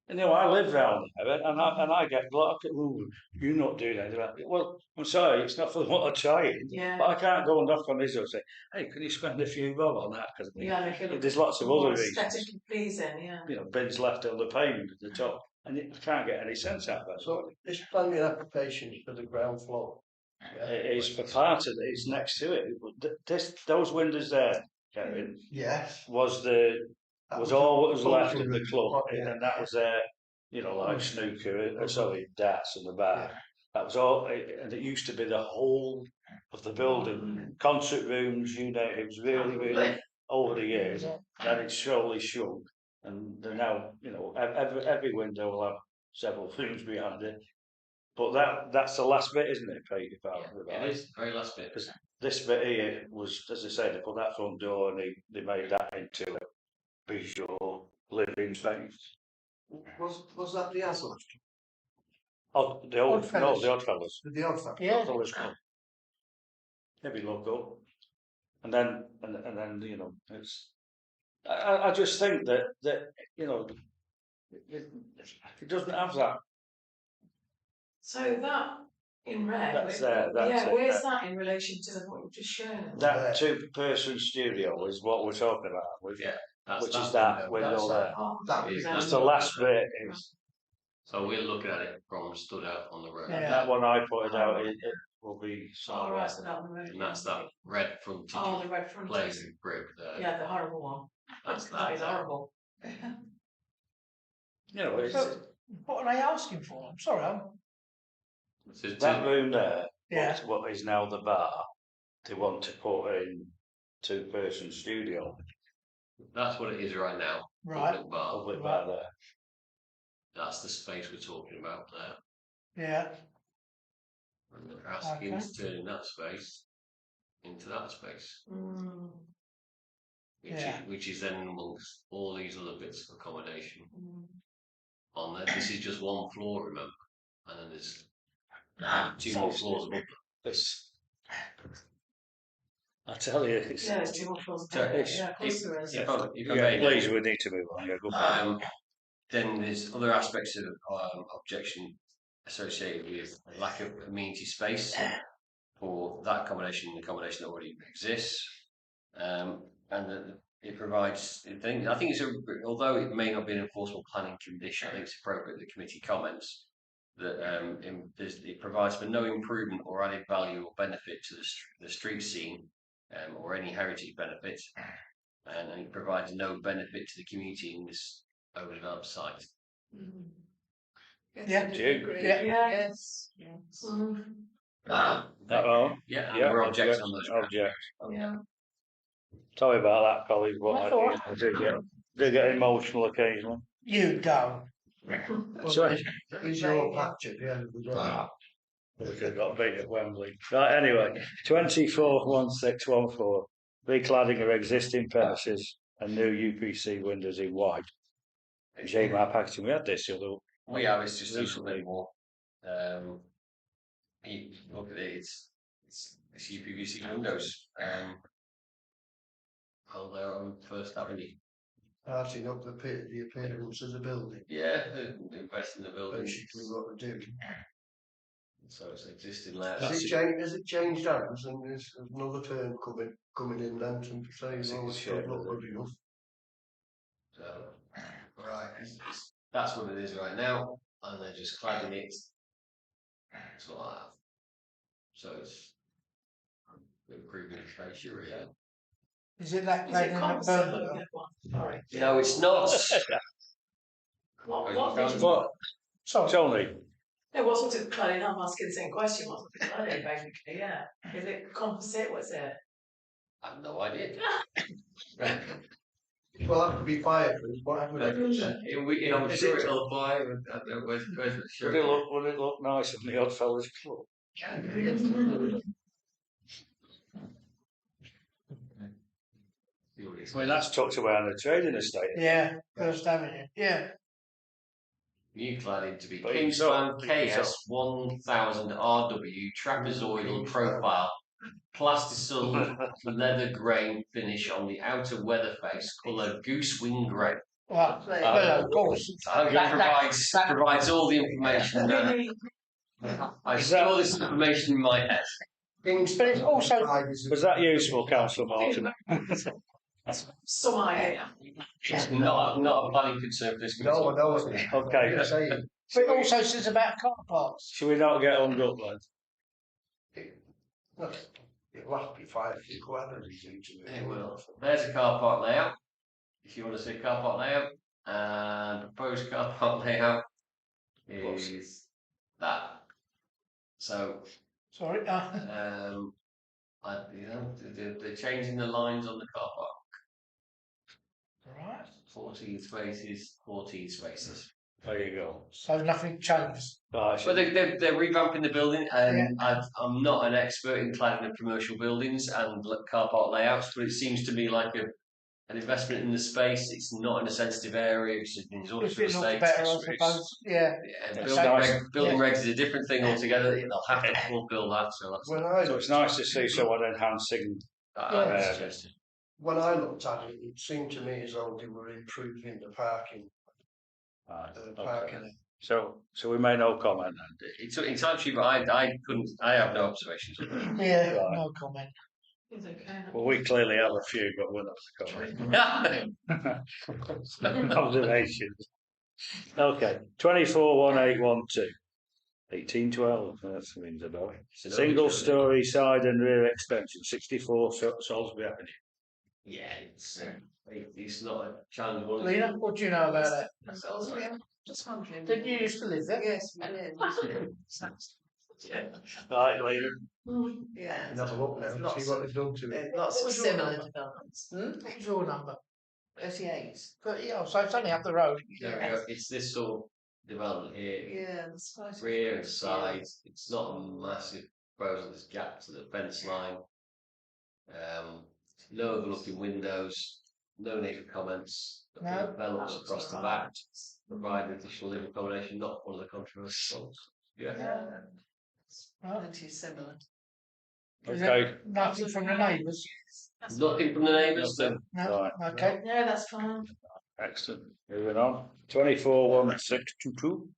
you know, I live round there, and I get a lot of, ooh, you're not doing anything about it. Well, I'm sorry, it's not for the want of trying, Yeah. but I can't go and knock on his door and say, hey, can you spend a few bob on that? Because Yeah, make it look there's lots of more other reasons. aesthetically pleasing, yeah. You know, bins left on the pavement at the top, and I can't get any sense out of that. So this planning application is for the ground floor. It is for part of it, it's next to it. Those windows there, Kevin, Yes. was all that was left of the club, and that was their, you know, like snooker, sorry, darts and the bar. Yeah. That was all, and it used to be the whole of the building, concert rooms, you know, it was really, really over the years. Then it slowly shrunk, and they're now, you know, every window will have several rooms behind it. But that's the last bit, isn't it, Pete? It is the very last bit. Because this bit here was, as I say, they put that front door and they made that into a visual living space. Was that the Aslan? Oh, the old, no, Oddfellows. the Oddfellows. The Oddfellows? Yeah. Oddfellows Club. Maybe logo. And then, you know, it's. I just think that you know, it doesn't have that. So that in red, That's there. That's yeah, it, where's that in relation to what you've just shown us? That two-person studio is what we're talking about. With, Yeah, which is that window there. Oh, That is- That's the last bit. Is So we're looking at it from stood out on the road. Yeah. that one I pointed out? It will be. Oh, right, so that on the road. And that's that red frontage Oh, the red front. glazing brick there. Yeah, the horrible one. That's That is horrible. You know, it's So, what are they asking for? I'm sorry, that room there. yeah. What is now the bar. They want to put in two-person studio. That's what it is right now. Right. Public bar. Public bar there. That's the space we're talking about there. Yeah. And they're asking Okay. to turn that space into that space. Mm, Which is then amongst all these other bits of accommodation mm. on there. This is just one floor, remember? And then there's two So- more floors above. This I tell you, it's, Yeah, there's too much for us to So take. it's- Yeah, of course there is. If I yeah, may, please, we need to move on. Yeah, go for it. then there's other aspects of objection associated with a lack of amenity space for that accommodation and accommodation that already exists, and that it provides. I think it's although it may not be an enforceable planning condition, I think it's appropriate the committee comments that it provides for no improvement or added value or benefit to the street scene or any heritage benefit, and it provides no benefit to the community in this overdeveloped site. Mm. Yes, Yeah. I do Do you? agree. Yeah. Yes. Yes. Oh, Yeah, and yeah, we're objecting on those grounds. object. Yeah. Sorry about that, colleague, but That's all right. I do get emotional occasionally. You don't. Sorry. Is your patch at the end of the day? We could have got beat at Wembley. Right, anyway, 241614, recladding of existing premises and new UPC windows in white. JMAR packaging, we had this the other. We have, it's just a little recently. bit more. You look at it, it's UPVC windows. Although on First Avenue. Arting up the appearance of the building, Yeah, invest in the building. basically what they're doing. So it's an existing layout. Has it changed hands and there's another firm coming in then to say, That's well, a it's shame, not isn't good enough. So, right, that's what it is right now, and they're just cladding it. It's like that. So it's improving the fascia, really. Is it that Is lady it in common the sense? burn? Sorry. No, it's not. What did you? What? Sorry. Tony, It wasn't it cladding, I'm asking the same question, wasn't it cladding, basically, yeah. Is it composite, what's it? I have no idea. Well, that could be fireproof, whatever it is. I'm sure it'll apply. Where's the shirt? would it look nice in the Odd Fellas Club? I mean, that's tucked away on the trading estate. Yeah, First Avenue. Yeah. New cladding to be But you saw- Kingspan KS 1000 RW trapezoidal profile, plastisol leather grain finish on the outer weather face, colour goosewing grey. Well, well, of course. I hope it provides all the information. I store this information in my head. But it's also Was that useful, Councillor Martin? Some idea. It's not a planning concern for this committee. No, I know it. Okay. I'm saying, but it also says about car parks. Should we not get hung up then? it'll have to be 5 feet, whatever it is. It will. There's a car park layout. If you want to see a car park layout, and proposed car park layout is that. So, Sorry. they're changing the lines on the car park. Right. 14 spaces, 14 spaces. There you go. So nothing changed. Right, But they're revamping the building, and I'm not an expert in cladding of commercial buildings and car park layouts, but it seems to me like an investment in the space. It's not in a sensitive area. It's an If industrial it looks estate. better, I suppose. Yeah. Yeah, Yeah, building regs is a different thing altogether. They'll have to fulfil that. So that's so it's nice to see someone enhancing. When I looked at it, it seemed to me as though they were improving the parking. Parking. So we made no comment then. It's entirely true, but I have no observations. Yeah. Right. No comment. It's okay. Well, we clearly have a few, but we're not comment. Observations. Okay, 241812. 1812, that means about it. Single story side and rear extension, 64 Salisbury Avenue. Yeah, it's not a challenge. Lena, what do you know about that? Just wondering. Did you used to live there? Yes, we did. Right, Lena. Yeah. And have a look now, Lots see what of- they've done to it. There's lots What of was your similar number? developments. What was your number? 38. Yeah, so it's only up the road. There we go. It's this sort of development here. Yeah, that's quite a Rear and difference, side. It's not a massive proposal. There's gaps to the fence line. No overlooking windows. No negative comments. No. Develops across the back. Provide additional living accommodation. Not one of the controversial ones. Yeah. Yeah. Right. Plenty similar. Is Okay, it nothing from the neighbours? That's Nothing from the neighbours, then? No, Right. okay. Yeah, that's fine. excellent. Moving on. 241622.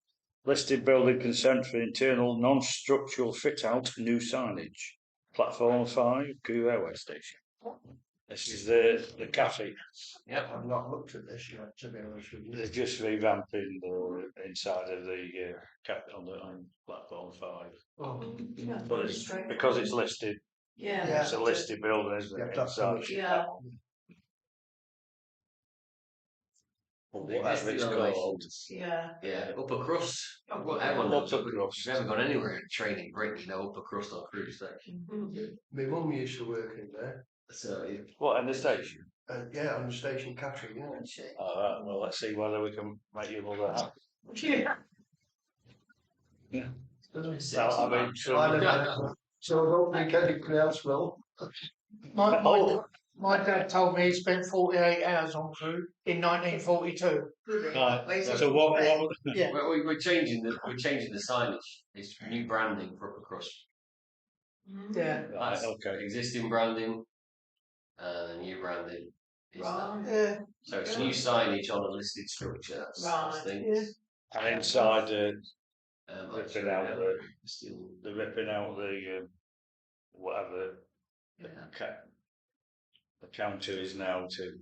Listed building consent for internal non-structural fit out new signage. Platform 5, Crewe Railway Station. This is the cafe. Yep. I've not looked at this yet, to be honest with you. They're just revamping the inside of the cafe on platform 5. Oh, Yeah, But pretty it's, straightforward. because it's listed, Yeah. it's a listed building, isn't Yeah, it? that's Inside. how Yeah. Whatever it's called. elevations. Yeah. Yeah, upper crust. Upper Well, everyone knows Upper upper crust. If you haven't gone anywhere in training Britain, you know upper crust on cruise section. My mum used to work in there, So it, What, in the station? and yeah, on the station catering, yeah. All right, well, let's see whether we can make you mother happy. Yeah. Well, I mean, I never- So I don't think anybody else will. My dad told me he spent 48 hours on crew in 1942. right, so what, Yeah. we're changing the signage. It's new branding for upper crust. Yeah. right, That's okay. existing branding, and new branding is that. Right. Yeah. So it's new signage on a listed structure. That's Right. things. And inside, Actually, ripping out still. the ripping out the, whatever Yeah. the counter is now to.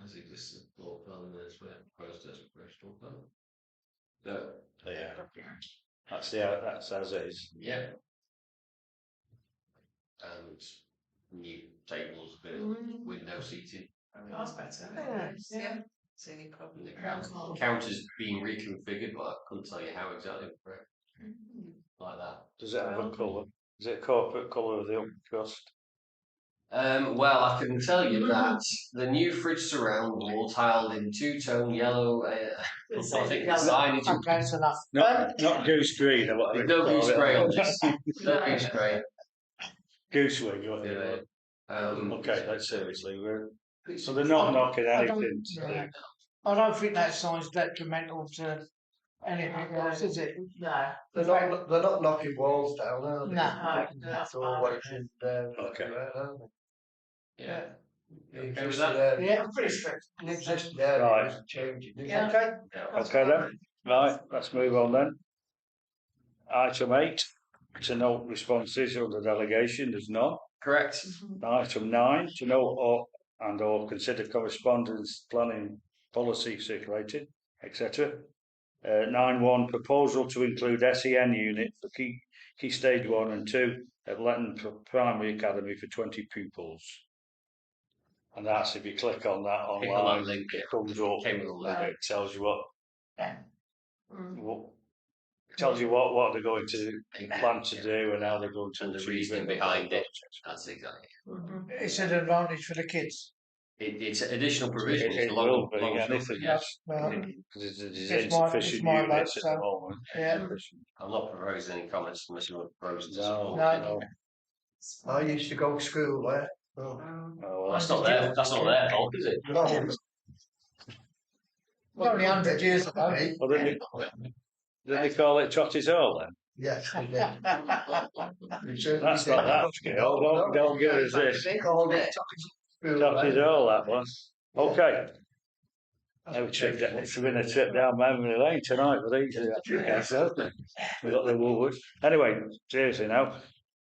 As existing floor plan and there's where proposed as operational plan. No. Yeah. That's as it is. Yeah. And new tables with window seating. That's better. Yeah. See any problem? The counter's being reconfigured, but I couldn't tell you how exactly. Like that. Does it have a colour? Is it a corporate colour of the upper crust? Well, I can tell you that the new fridge surround wall tiled in two-tone yellow. I think the signage. Okay, that's enough. Not goose green or whatever. There's no it's goose called. grey on this. No goose grey. Goose wing, whatever. Yeah. Okay, like seriously, so they're not knocking anything. I don't think that sign's detrimental to anything else, is it? No. They're not knocking walls down, are they? No. That's all waiting there. Okay. Yeah. The Okay with existing that? area, Yeah, pretty strict. the existing area Right. isn't changing, is it? Yeah. Okay. Okay then, right, let's move on then. Item 8, to note responses under delegation, there's none. Correct. Item 9, to note or consider correspondence planning policy circulated, etc. 9.1, proposal to include SEN unit for key stage 1 and 2 at Letton Primary Academy for 20 pupils. And that's if you click on that Click on online, that link, it comes up, Came with a link. it tells you what Mm. tells you what they're going to plan to do and how they're going to And the achieve reasoning it. behind it. That's exactly. It's an advantage for the kids. It's additional provision. It It's will long, be long anything stuff, Yeah. yes. Well, because there's It's my- insufficient it's my units vote, at the so- moment. yeah. I'm not proposing any comments unless you want to propose to No, support. No. no. I used to go to school there. Oh. Oh, well, That's not their fault, is it? No, Only 100 years ago. Well, didn't they call it Trotty's Hall then? yes, they did. They certainly That's did. not that skill. Don't give us this. They called it Trotty's Hall, that was. Okay. Now it's been a trip down memory lane tonight with these. Okay, so we got the Woolworths. Anyway, seriously now,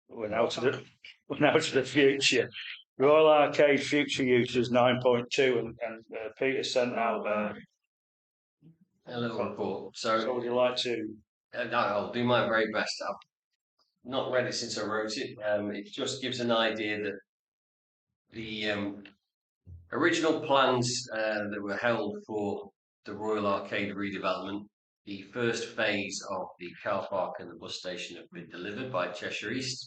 we're now to the future. Royal Arcade future uses 9.2 and Peter sent out A little report. so So would you like to? I'll do my very best. I've not read it since I wrote it. It just gives an idea that the original plans that were held for the Royal Arcade redevelopment, the first phase of the car park and the bus station have been delivered by Cheshire East.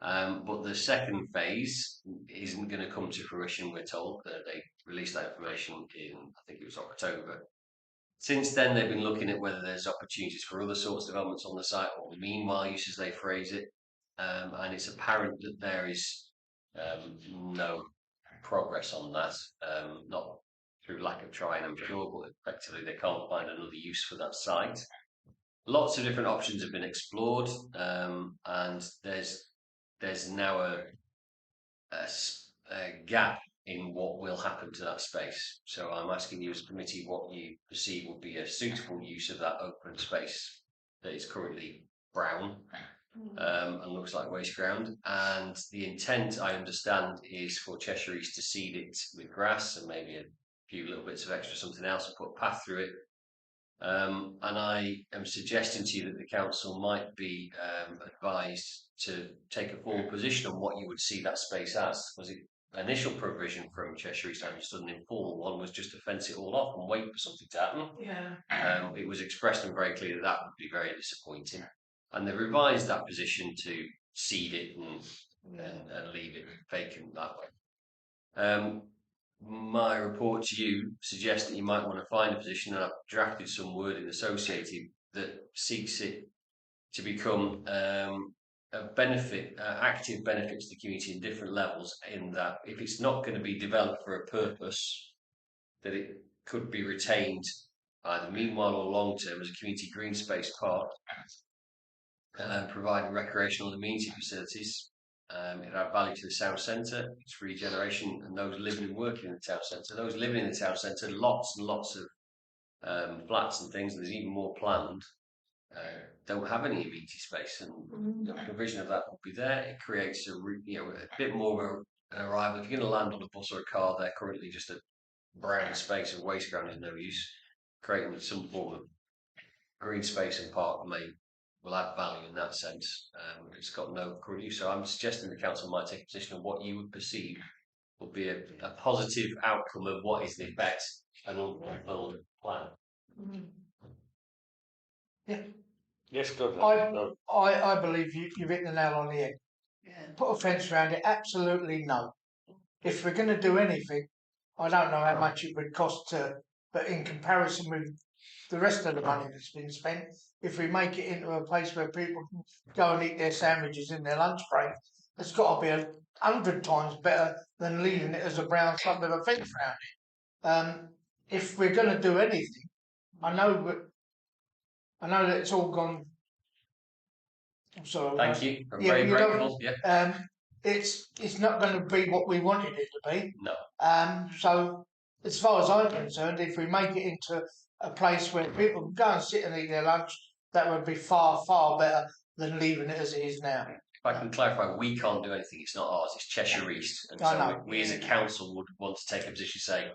But the second phase isn't going to come to fruition, we're told. They released that information in, I think it was October. Since then, they've been looking at whether there's opportunities for other sorts of developments on the site, or meanwhile use as they phrase it. And it's apparent that there is no progress on that, not through lack of trying, I'm sure, but effectively they can't find another use for that site. lots of different options have been explored, and there's now a gap in what will happen to that space. So I'm asking you as a committee what you perceive would be a suitable use of that open space that is currently brown and looks like waste ground. And the intent, I understand, is for Cheshire East to seed it with grass and maybe a few little bits of extra something else and put a path through it. And I am suggesting to you that the council might be advised to take a forward position on what you would see that space as. Was it initial provision from Cheshire East, I understood an informal one, was just to fence it all off and wait for something to happen? Yeah. It was expressed and very clear that that would be very disappointing. And they revised that position to seed it and leave it vacant that way. My report to you suggests that you might want to find a position, and I've drafted some wording associated that seeks it to become a benefit, active benefit to the community in different levels, in that if it's not going to be developed for a purpose, that it could be retained either meanwhile or long term as a community green space park, providing recreational and amenity facilities. It add value to the town centre, its regeneration, and those living and working in the town centre. Those living in the town centre, lots and lots of flats and things, and there's even more planned, don't have any amenity space, and the provision of that will be there. It creates a bit more of an arrival. If you're going to land on a bus or a car, they're currently just a brown space of waste ground is no use. Creating some form of green space and park will add value in that sense. It's got no current use, so I'm suggesting the council might take a position on what you would perceive will be a positive outcome of what is in effect an unfulfilled plan. Yeah. Yes, good. I believe you've hit the nail on the head. Yeah. Put a fence around it, absolutely no. If we're going to do anything, I don't know how much it would cost but in comparison with the rest of the money that's been spent, if we make it into a place where people can go and eat their sandwiches in their lunch break, it's got to be 100 times better than leaving it as a brown slab with a fence around it. If we're going to do anything, I know that it's all gone. I'm sorry. Thank you. I'm Yeah, very but you don't- grateful. Yeah. It's not going to be what we wanted it to be. No. So as far as I'm concerned, if we make it into a place where people can go and sit and eat their lunch, that would be far, far better than leaving it as it is now. If I can clarify, we can't do anything. It's not ours. It's Cheshire East, and I so know. we as a council would want to take a position saying,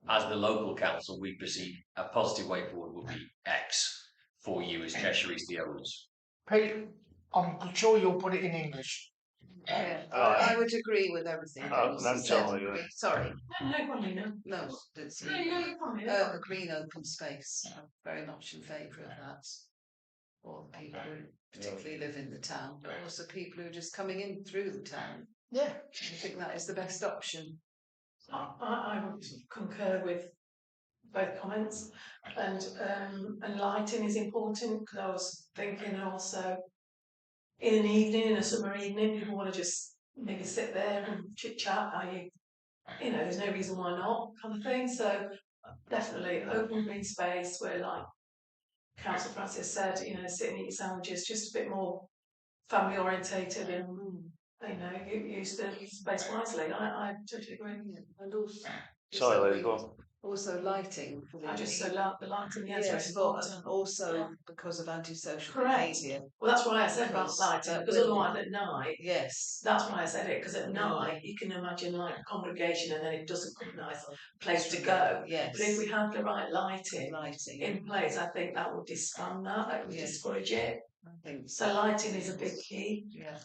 as the local council, we perceive a positive way forward would be X for you as Cheshire East the owners. Pete, I'm sure you'll put it in English. Yeah, I would agree with everything. Oh, that then was tell said. me, Sorry, No, go on, Lena. no, it's No, you're fine. a green open space. I'm very much in favour of that. For people who particularly live in the town, but also people who are just coming in through the town. Yeah. I think that is the best option. I would concur with both comments, and lighting is important, because I was thinking also in an evening, in a summer evening, people want to just maybe sit there and chit chat. There's no reason why not, kind of thing. So definitely open green space where, like Councillor Francis said, sit and eat sandwiches, just a bit more family orientated and use the space wisely. I totally agree. And also, Sorry, Lady, go on. Also lighting. I just said the lighting, Yes, but also because of antisocial Correct. behaviour. Well, that's why I said about lighting, because otherwise at night, Yes. that's why I said it, because at night you can imagine like a congregation and then it doesn't look nice place to go. Yes. But if we have the right lighting Lighting. in place, I think that would disband that would discourage it. I think So lighting is a big key. Yeah.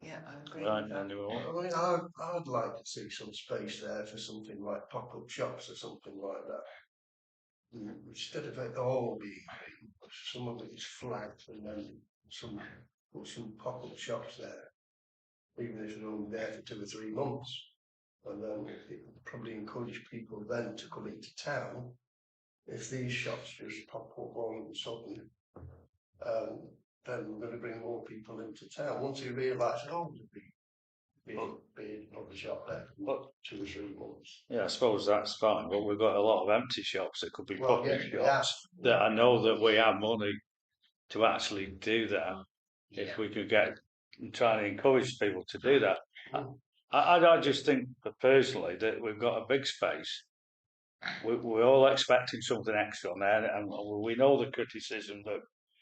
Yeah, I agree. Right, with that. anyway. I mean, I'd like to see some space there for something like pop-up shops or something like that. Instead of it all being green, some of it is flat, and then put some pop-up shops there, even if they're only there for 2 or 3 months, and then it would probably encourage people then to come into town. If these shops just pop up all of a sudden, then we're going to bring more people into town. Once you realise, oh, there'll be the shop there for But- 2 or 3 months. Yeah, I suppose that's fine, but we've got a lot of empty shops that could be Well, public yes, we shops that I know that we have money to actually do that. If we could get and try and encourage people to do that. I just think personally that we've got a big space. We're all expecting something extra on there, and we know the criticism that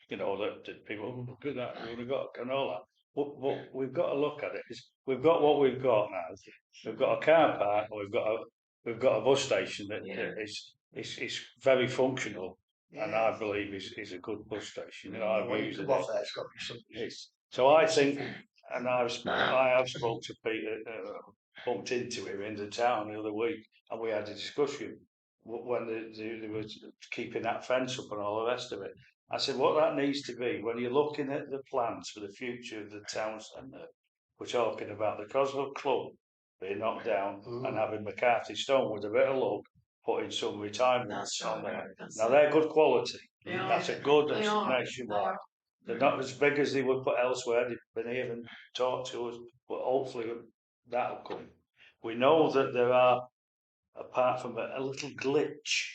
that people look at that we've got canola. But we've got to look at it. We've got what we've got now. We've got a car park. We've got a bus station that is very functional, and I believe is a good bus station. I've When you used come it. off there, it's got to be something. So I think, and I have spoke to Peter, bumped into him in the town the other week, and we had a discussion when they were keeping that fence up and all the rest of it. I said, what that needs to be, when you're looking at the plans for the future of the town centre, we're talking about the Cosgrove Club being knocked down and having McCarthy Stone with a bit of luck putting some retirements on there. Now they're good quality. That's a good nationwide. They're not as big as they would put elsewhere. They've been here and talked to us, but hopefully that'll come. We know that there are, apart from a little glitch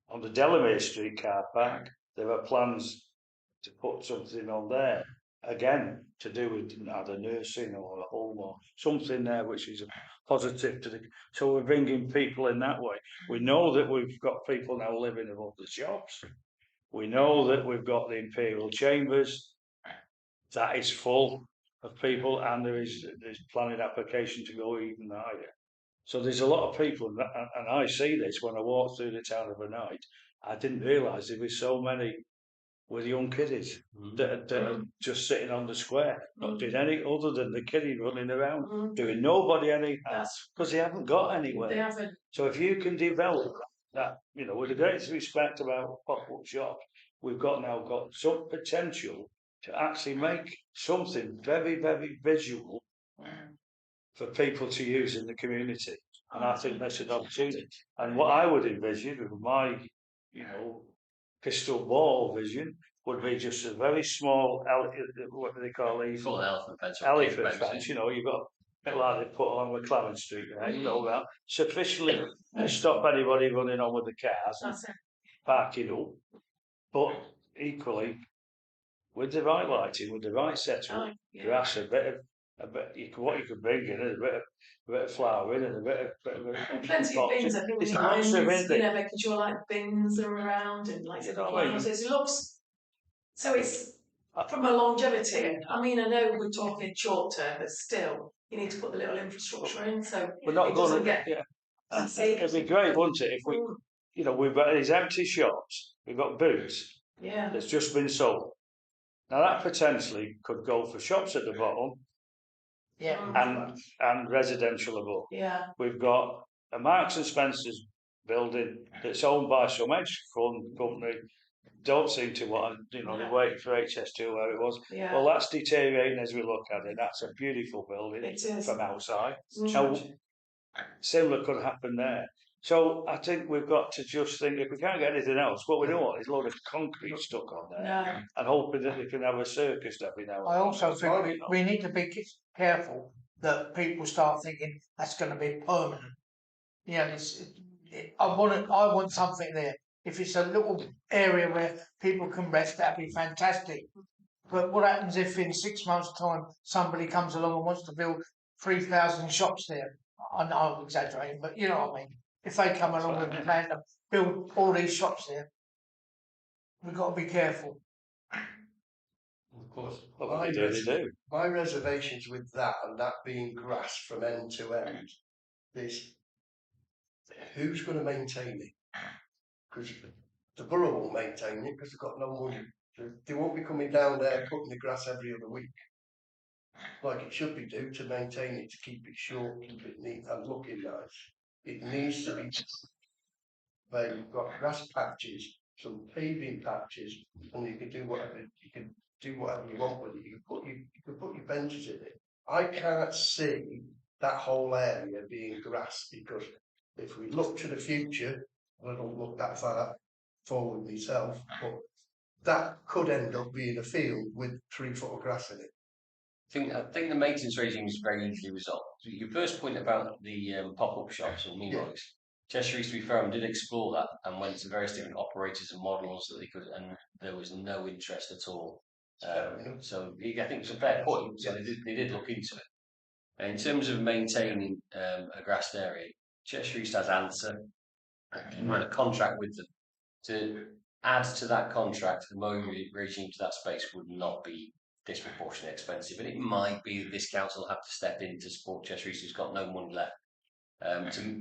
on the Delamere Street car park, there are plans to put something on there again to do with either nursing or a home or something there, which is a positive to the. So we're bringing people in that way. We know that we've got people now living above the shops. We know that we've got the Imperial Chambers, that is full of people, and there's planning application to go even higher. So there's a lot of people, and I see this when I walk through the town of a night. I didn't realise there were so many with young kiddies that are just sitting on the square, not doing any other than the kiddie running around, doing nobody any, because they haven't got anywhere. They haven't. So if you can develop that, with the greatest respect about pop-up shops, we've got some potential to actually make something very, very visual for people to use in the community. And I think that's an opportunity. And what I would envision with my, crystal ball vision would be just a very small, what do they call these? Full elephant fence. Elephant fence, you've got a bit like they put on McLaren Street, right? That sufficiently to stop anybody running on with the cars and parking up, but equally with the right lighting, with the right setup, grass, what you could bring in is a bit of flowering and a bit of Plenty of bins. I think It's there's lots of bins, it. making sure like bins are around and like houses. It looks so it's from a longevity. I mean, I know we're talking short term, but still, you need to put the little infrastructure in so we're not it doesn't going to get. It'd be great, wouldn't it, if we, we've got these empty shops, we've got booths that's just been sold. Now that potentially could go for shops at the bottom, and residential above. Yeah. We've got a Marks and Spencer's building that's owned by some hedge fund company. Don't seem to want, they're waiting for HS2 where it was. Yeah. Well, that's deteriorating as we look at it. That's a beautiful building It is. from outside. Now, similar could happen there. So I think we've got to just think, if we can't get anything else, what we don't want is a load of concrete stuck on there and hoping that they can have a circus every now and then. I also think we need to be careful that people start thinking that's going to be permanent. I want something there. If it's a little area where people can rest, that'd be fantastic. But what happens if in 6 months' time somebody comes along and wants to build 3,000 shops there? I know I'm exaggerating, but you know what I mean. If they come along with a plan to build all these shops there, we've got to be careful. Of course, They do. my reservations with that and that being grass from end to end is who's going to maintain it? Because the borough won't maintain it because they've got no money. They won't be coming down there cutting the grass every other week, like it should be due to maintain it, to keep it short, keep it neat and looking nice. It needs to be where you've got grass patches, some paving patches, and you can do whatever you want with it. You can put your benches in it. I can't see that whole area being grass, because if we look to the future, I don't look that far forward myself, but that could end up being a field with 3 foot of grass in it. I think the maintenance regime is very easily resolved. So your first point about the pop-up shops or Mimo's, Cheshire East, to be fair, did explore that and went to various different operators and models that they could, and there was no interest at all. So I think it's a fair point. So they did look into it. And in terms of maintaining a grassed area, Cheshire East has answer and had a contract with them to add to that contract. The mowing regime to that space would not be disproportionately expensive, and it might be that this council will have to step in to support Cheshire East, who's got no money left,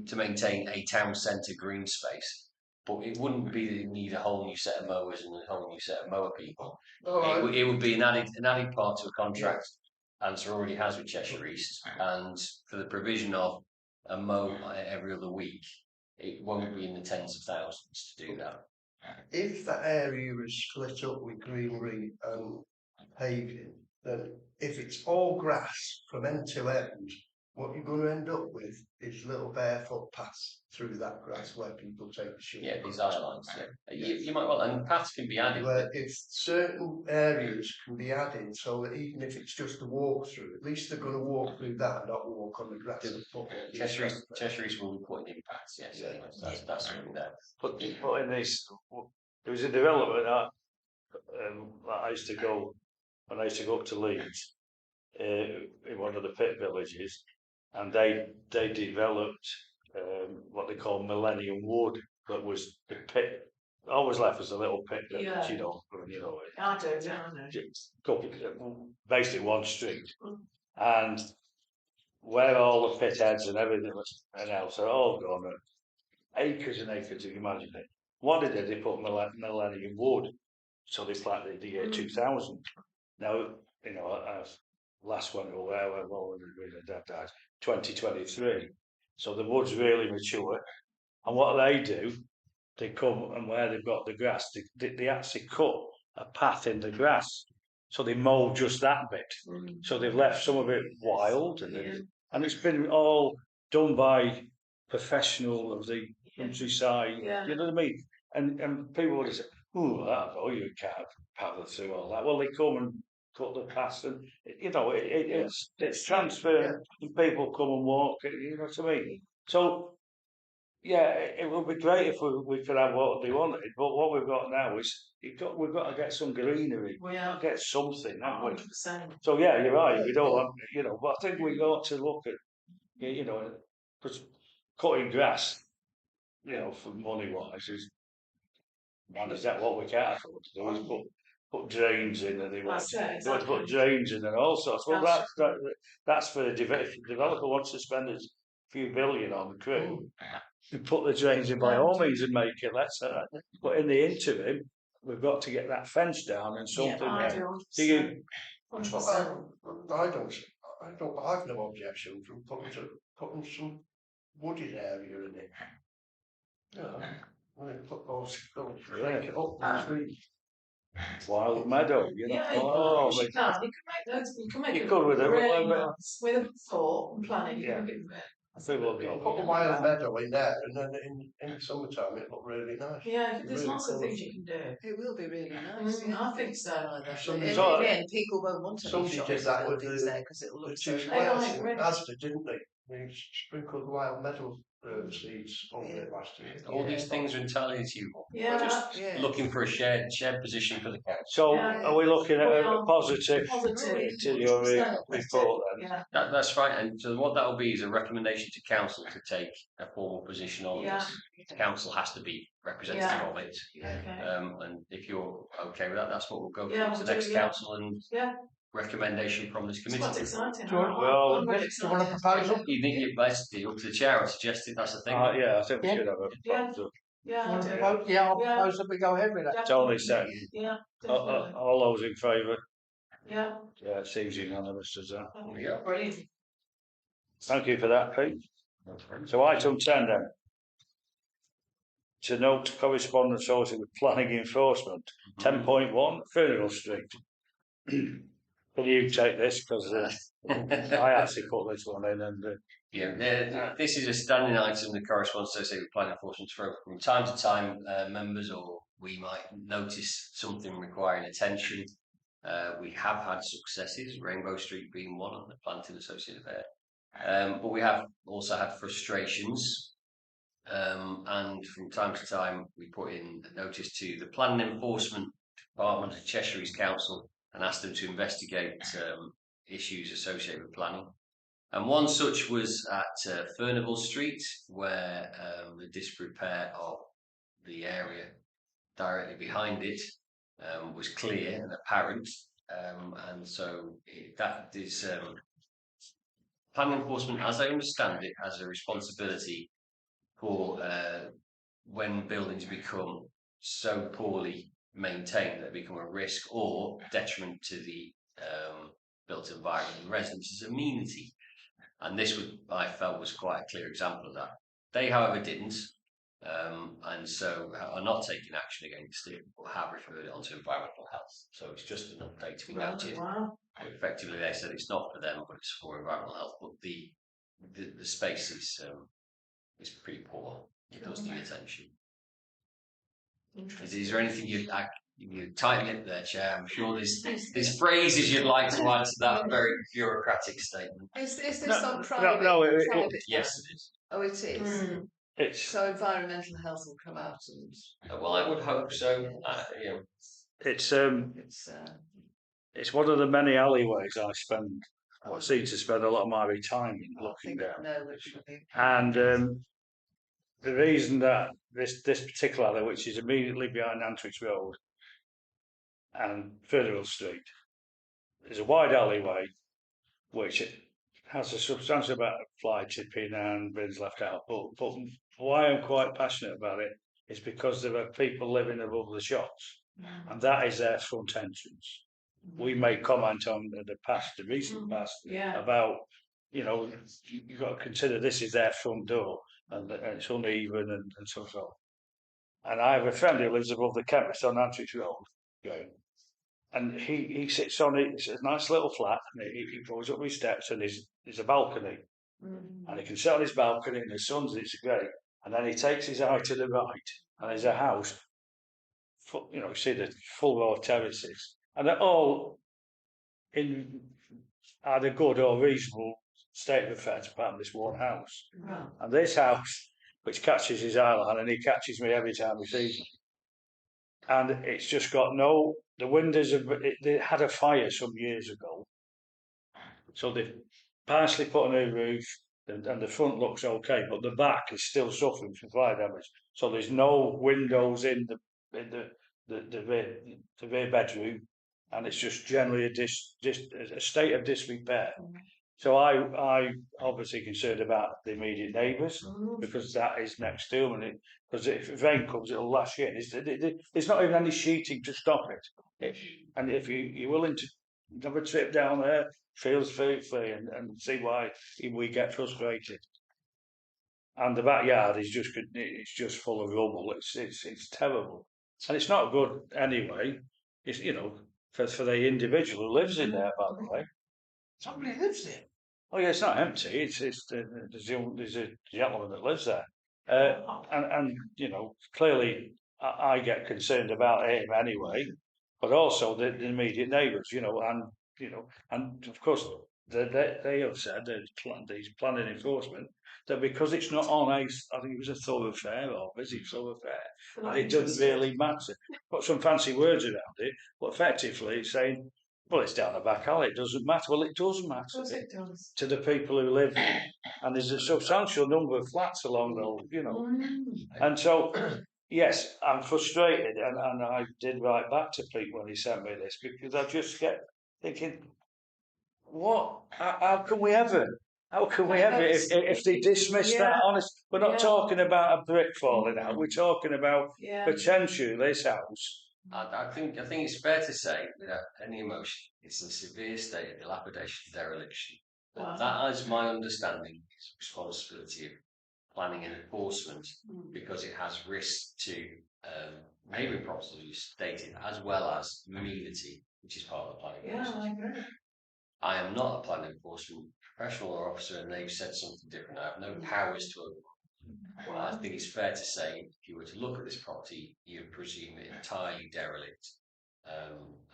to maintain a town centre green space. But it wouldn't be that you need a whole new set of mowers and a whole new set of mower people. It would be an added part to a contract, Answer already has with Cheshire East, and for the provision of a mow every other week, it won't be in the tens of thousands to do that. If that area is split up with greenery and paving, then if it's all grass from end to end, what you're going to end up with is little barefoot paths through that grass where people take the shit. Yeah, these islands. Yeah. You might well, and paths can be added. Where if certain areas can be added, so that even if it's just a walk through, at least they're going to walk through that and not walk on the grass. Cheshire East will be putting in paths. Yes, Yeah. anyway, that's something there. But in this, there was a development that I used to go when I used to go up to Leeds in one of the pit villages, and they developed what they call Millennium Wood, that was the pit. Always left as a little pit village, Yeah. you know. I do, yeah, I know. Basically one street, and where all the pit heads and everything and else are all gone, acres and acres. You can imagine it. What they did, they put Millennium Wood, so they planted the year 2000. Now, you know, last one, well, that died, 2023. So the wood's really mature. And what they do, they come and where they've got the grass, they actually cut a path in the grass. So they mow just that bit. So they've left some of it wild, and it's been all done by professional of the countryside. Yeah. You know what I mean? And people would say, "Oh, you can't paddle through all that." Well, they come and cut the paths, and you know it's transferred. And people come and walk. You know what I mean? So yeah, it would be great if we could have what they wanted, but what we've got now is we've got to get some greenery. We are Get something, haven't we? 100%. So yeah, you're right. We don't want, you know, but I think we got to look at, you know, because cutting grass, you know, for money wise is that what we can't afford to do is put drains in, and they want to put drains in and all sorts. Well, that's for the developer wants to spend a few billion on the crew. You put the drains in by all means and make it less. But in the interim, we've got to get that fence down and something. I there. do. you? 100%. I've no objection from putting some wooded area in it. Yeah, put those break it up the street. Wild meadow, you know. Yeah, Oh, you can. You can make those. You can make You it could with a really little bit. nice. With a thought and planning. You Yeah. can make it great. I think we'll Put go. a wild meadow in there, and then in the summertime it looked really nice. Yeah, there's Really lots of cool. things you can do. It will be really nice. I think so. Somebody- So- Again, people won't want to Somebody shop did in that with buildings the- there because it will The look two so I squares agree. in Asda, didn't they? They sprinkled wild meadow seeds on it last year. All these things are entirely achievable. Yeah. We're just Yeah. looking for a shared position for the council. So Yeah. are we looking at We a are. positive Positive. to your 100%. report then? Yeah. That's right. And so what that will be is a recommendation to council to take a formal position on Yeah. this. The council has to be representative Yeah. of it. Okay. And if you're okay with that, that's what we'll go Yeah, to we'll the next do, yeah. council and Yeah. recommendation from this It's committee. quite exciting. Do you want- Well, I'm really Do you want a excited. proposal? You think you're best to up to the chair? I suggested that's the thing. Yeah, I think we Yeah. should have a Yeah. proposal. Yeah, You I want do. to vote? Yeah, I'll Yeah. propose that we go ahead with that. It's only second. Yeah, definitely. All those in favour? Yeah. Yeah, it seems unanimous as that. Yeah. Brilliant. Thank you for that, Pete. So item 10 then. To note correspondence also with planning enforcement. 10.1 Funeral Street. Can you take this? Because I actually put this one in and This is a standing item, the correspondence associated with planning enforcement. From time to time, members or we might notice something requiring attention. We have had successes, Rainbow Street being one, and the planting associated there. But we have also had frustrations, and from time to time we put in a notice to the Planning Enforcement Department of Cheshire East Council and asked them to investigate issues associated with planning. And one such was at Furnival Street, where the disrepair of the area directly behind it was clear and apparent. And so that is planning enforcement, as I understand it, has a responsibility for when buildings become so poorly maintained that they become a risk or detriment to the built environment and residents as amenity. And this would, I felt, was quite a clear example of that. They, however, didn't, and so are not taking action against it, or have referred it onto environmental health. So it's just an update to be noted. Wow. Effectively, they said it's not for them, but it's for environmental health. But the space is pretty poor. It does need attention. Is there anything you tighten it there, Chair? I'm sure there's phrases you'd like to add to that very bureaucratic statement. Is this No, on no, private? no, private Yes, land? it is. Oh, it is. Mm. It's So environmental health will come out and Well, I would hope so. it's it's it's one of the many alleyways I seem to spend a lot of my retirement I looking think down. I know which one. And the reason that this particular alley, which is immediately behind Antwich Road and Furnival Street, is a wide alleyway which has a substantial amount of fly tipping and bins left out. But why I'm quite passionate about it is because there are people living above the shops, and that is their front entrance. We made comment on the recent past, Yeah. about, you've got to consider this is their front door, and it's uneven and so on. And I have a friend who lives above the chemist on Antwich Road, and he sits on it. It's a nice little flat, and he goes up his steps, and there's a balcony, and he can sit on his balcony, and the sun's, it's great. And then he takes his eye to the right, and there's a house, you see the full row of terraces, and they're all in either good or reasonable state of affairs, apart from this one house. Wow. And this house, which catches his eye line, and he catches me every time he sees me. And it's just got the windows they had a fire some years ago. So they've partially put a new roof, and the front looks okay, but the back is still suffering from fire damage. So there's no windows in the rear bedroom, and it's just generally a state of disrepair. So I obviously concerned about the immediate neighbours, because that is next to them, and because if rain comes, it'll lash in. There's not even any sheeting to stop it. And if you're willing to have a trip down there, feel free and see why we get frustrated. And the backyard is just full of rubble. It's terrible, and it's not good anyway. It's for the individual who lives in there, by the way. Somebody lives there. Oh yeah, it's not empty. There's a gentleman that lives there, and clearly I get concerned about him anyway, but also the immediate neighbours, and of course they have said these planning enforcement that because it's not on I think it was a thoroughfare or busy thoroughfare, and it doesn't really matter. Put some fancy words around it, but effectively it's saying, well, it's down the back alley, it doesn't matter. Well, it does matter to the people who live there. And there's a substantial number of flats along those, And so, yes, I'm frustrated, and I did write back to Pete when he sent me this, because I just get thinking, how can we ever, if they dismiss that, honest, we're not talking about a brick falling out, we're talking about potentially this house. I think it's fair to say, without any emotion, it's in a severe state of dilapidation, dereliction. But that is my understanding. It's responsibility of planning and enforcement, because it has risk to neighbouring properties, as you stated, as well as amenity, which is part of the planning process. I agree. I am not a planning enforcement professional or officer, and they've said something different. I have no powers to overrule. I think it's fair to say, if you were to look at this property, you'd presume it entirely derelict,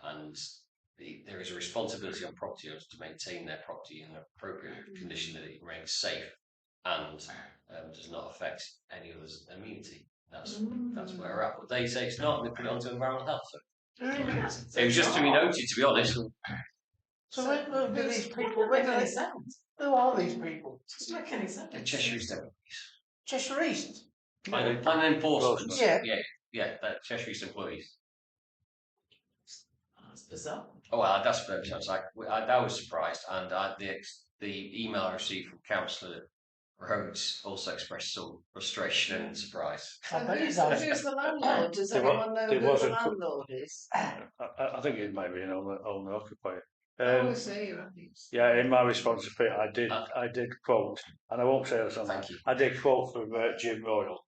and there is a responsibility on property owners to maintain their property in an appropriate condition that it remains safe and does not affect any other's amenity. That's where we're at. But they say it's not, and they put it onto environmental health. So it was just to be noted, to be honest. So where do these people? Doesn't make any sense. Who are these people? Doesn't make any sense. The Cheshire East employees. Cheshire East. Planning enforcement. Yeah. That Cheshire East employees. That's bizarre. Oh well, that's very sounds like I was surprised, and the email I received from Councillor Rhodes also expressed some frustration and surprise. I bet Who's, it does. who's the landlord? Does There wa- anyone know there who the wasn't- landlord is? I think it might be an owner occupier. Oh, I see, right. Yeah, in my response to Pete, I did quote, and I won't say this on that. Thank you. I did quote from Jim Royal.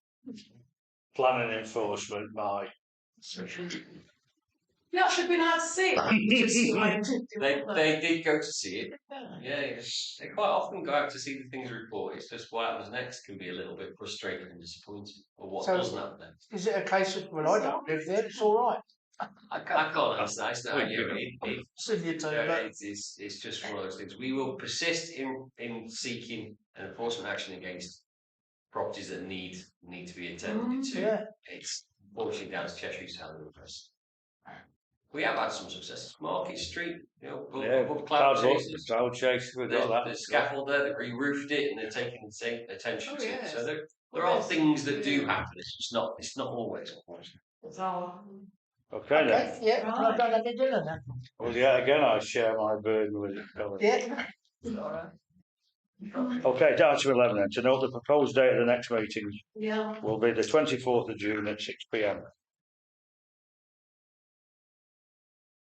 Planning enforcement, my. You actually been out to see it. Just like, They did go to see it. Yeah. Yeah. They quite often go out to see the things reported. It's just what happens next can be a little bit frustrating and disappointing. Or what So- doesn't happen next. Is it a case of, well, I don't live there, it's all right? I can't answer that. It's not It's in your turn, Yeah, but it's just one of those things. We will persist in seeking an enforcement action against properties that need to be attended to. yeah. It's fortunately down to Cheshire East Housing Press. We have had some success. Market Street, Yeah, above cloud cloud chases. chase, we've got The that. scaffold there, they re-roofed it, and they're taking the same attention Oh, to it. yes. So there are things that do happen. It's not always, unfortunately. bizarre. Okay then. Okay, yeah, well, I've done any dinner then. Well, yeah, again, I share my burden with it. Colin. Yeah. Okay, down to 11 then. To note the proposed date of the next meeting Yeah. will be the 24th of June at 6 p.m.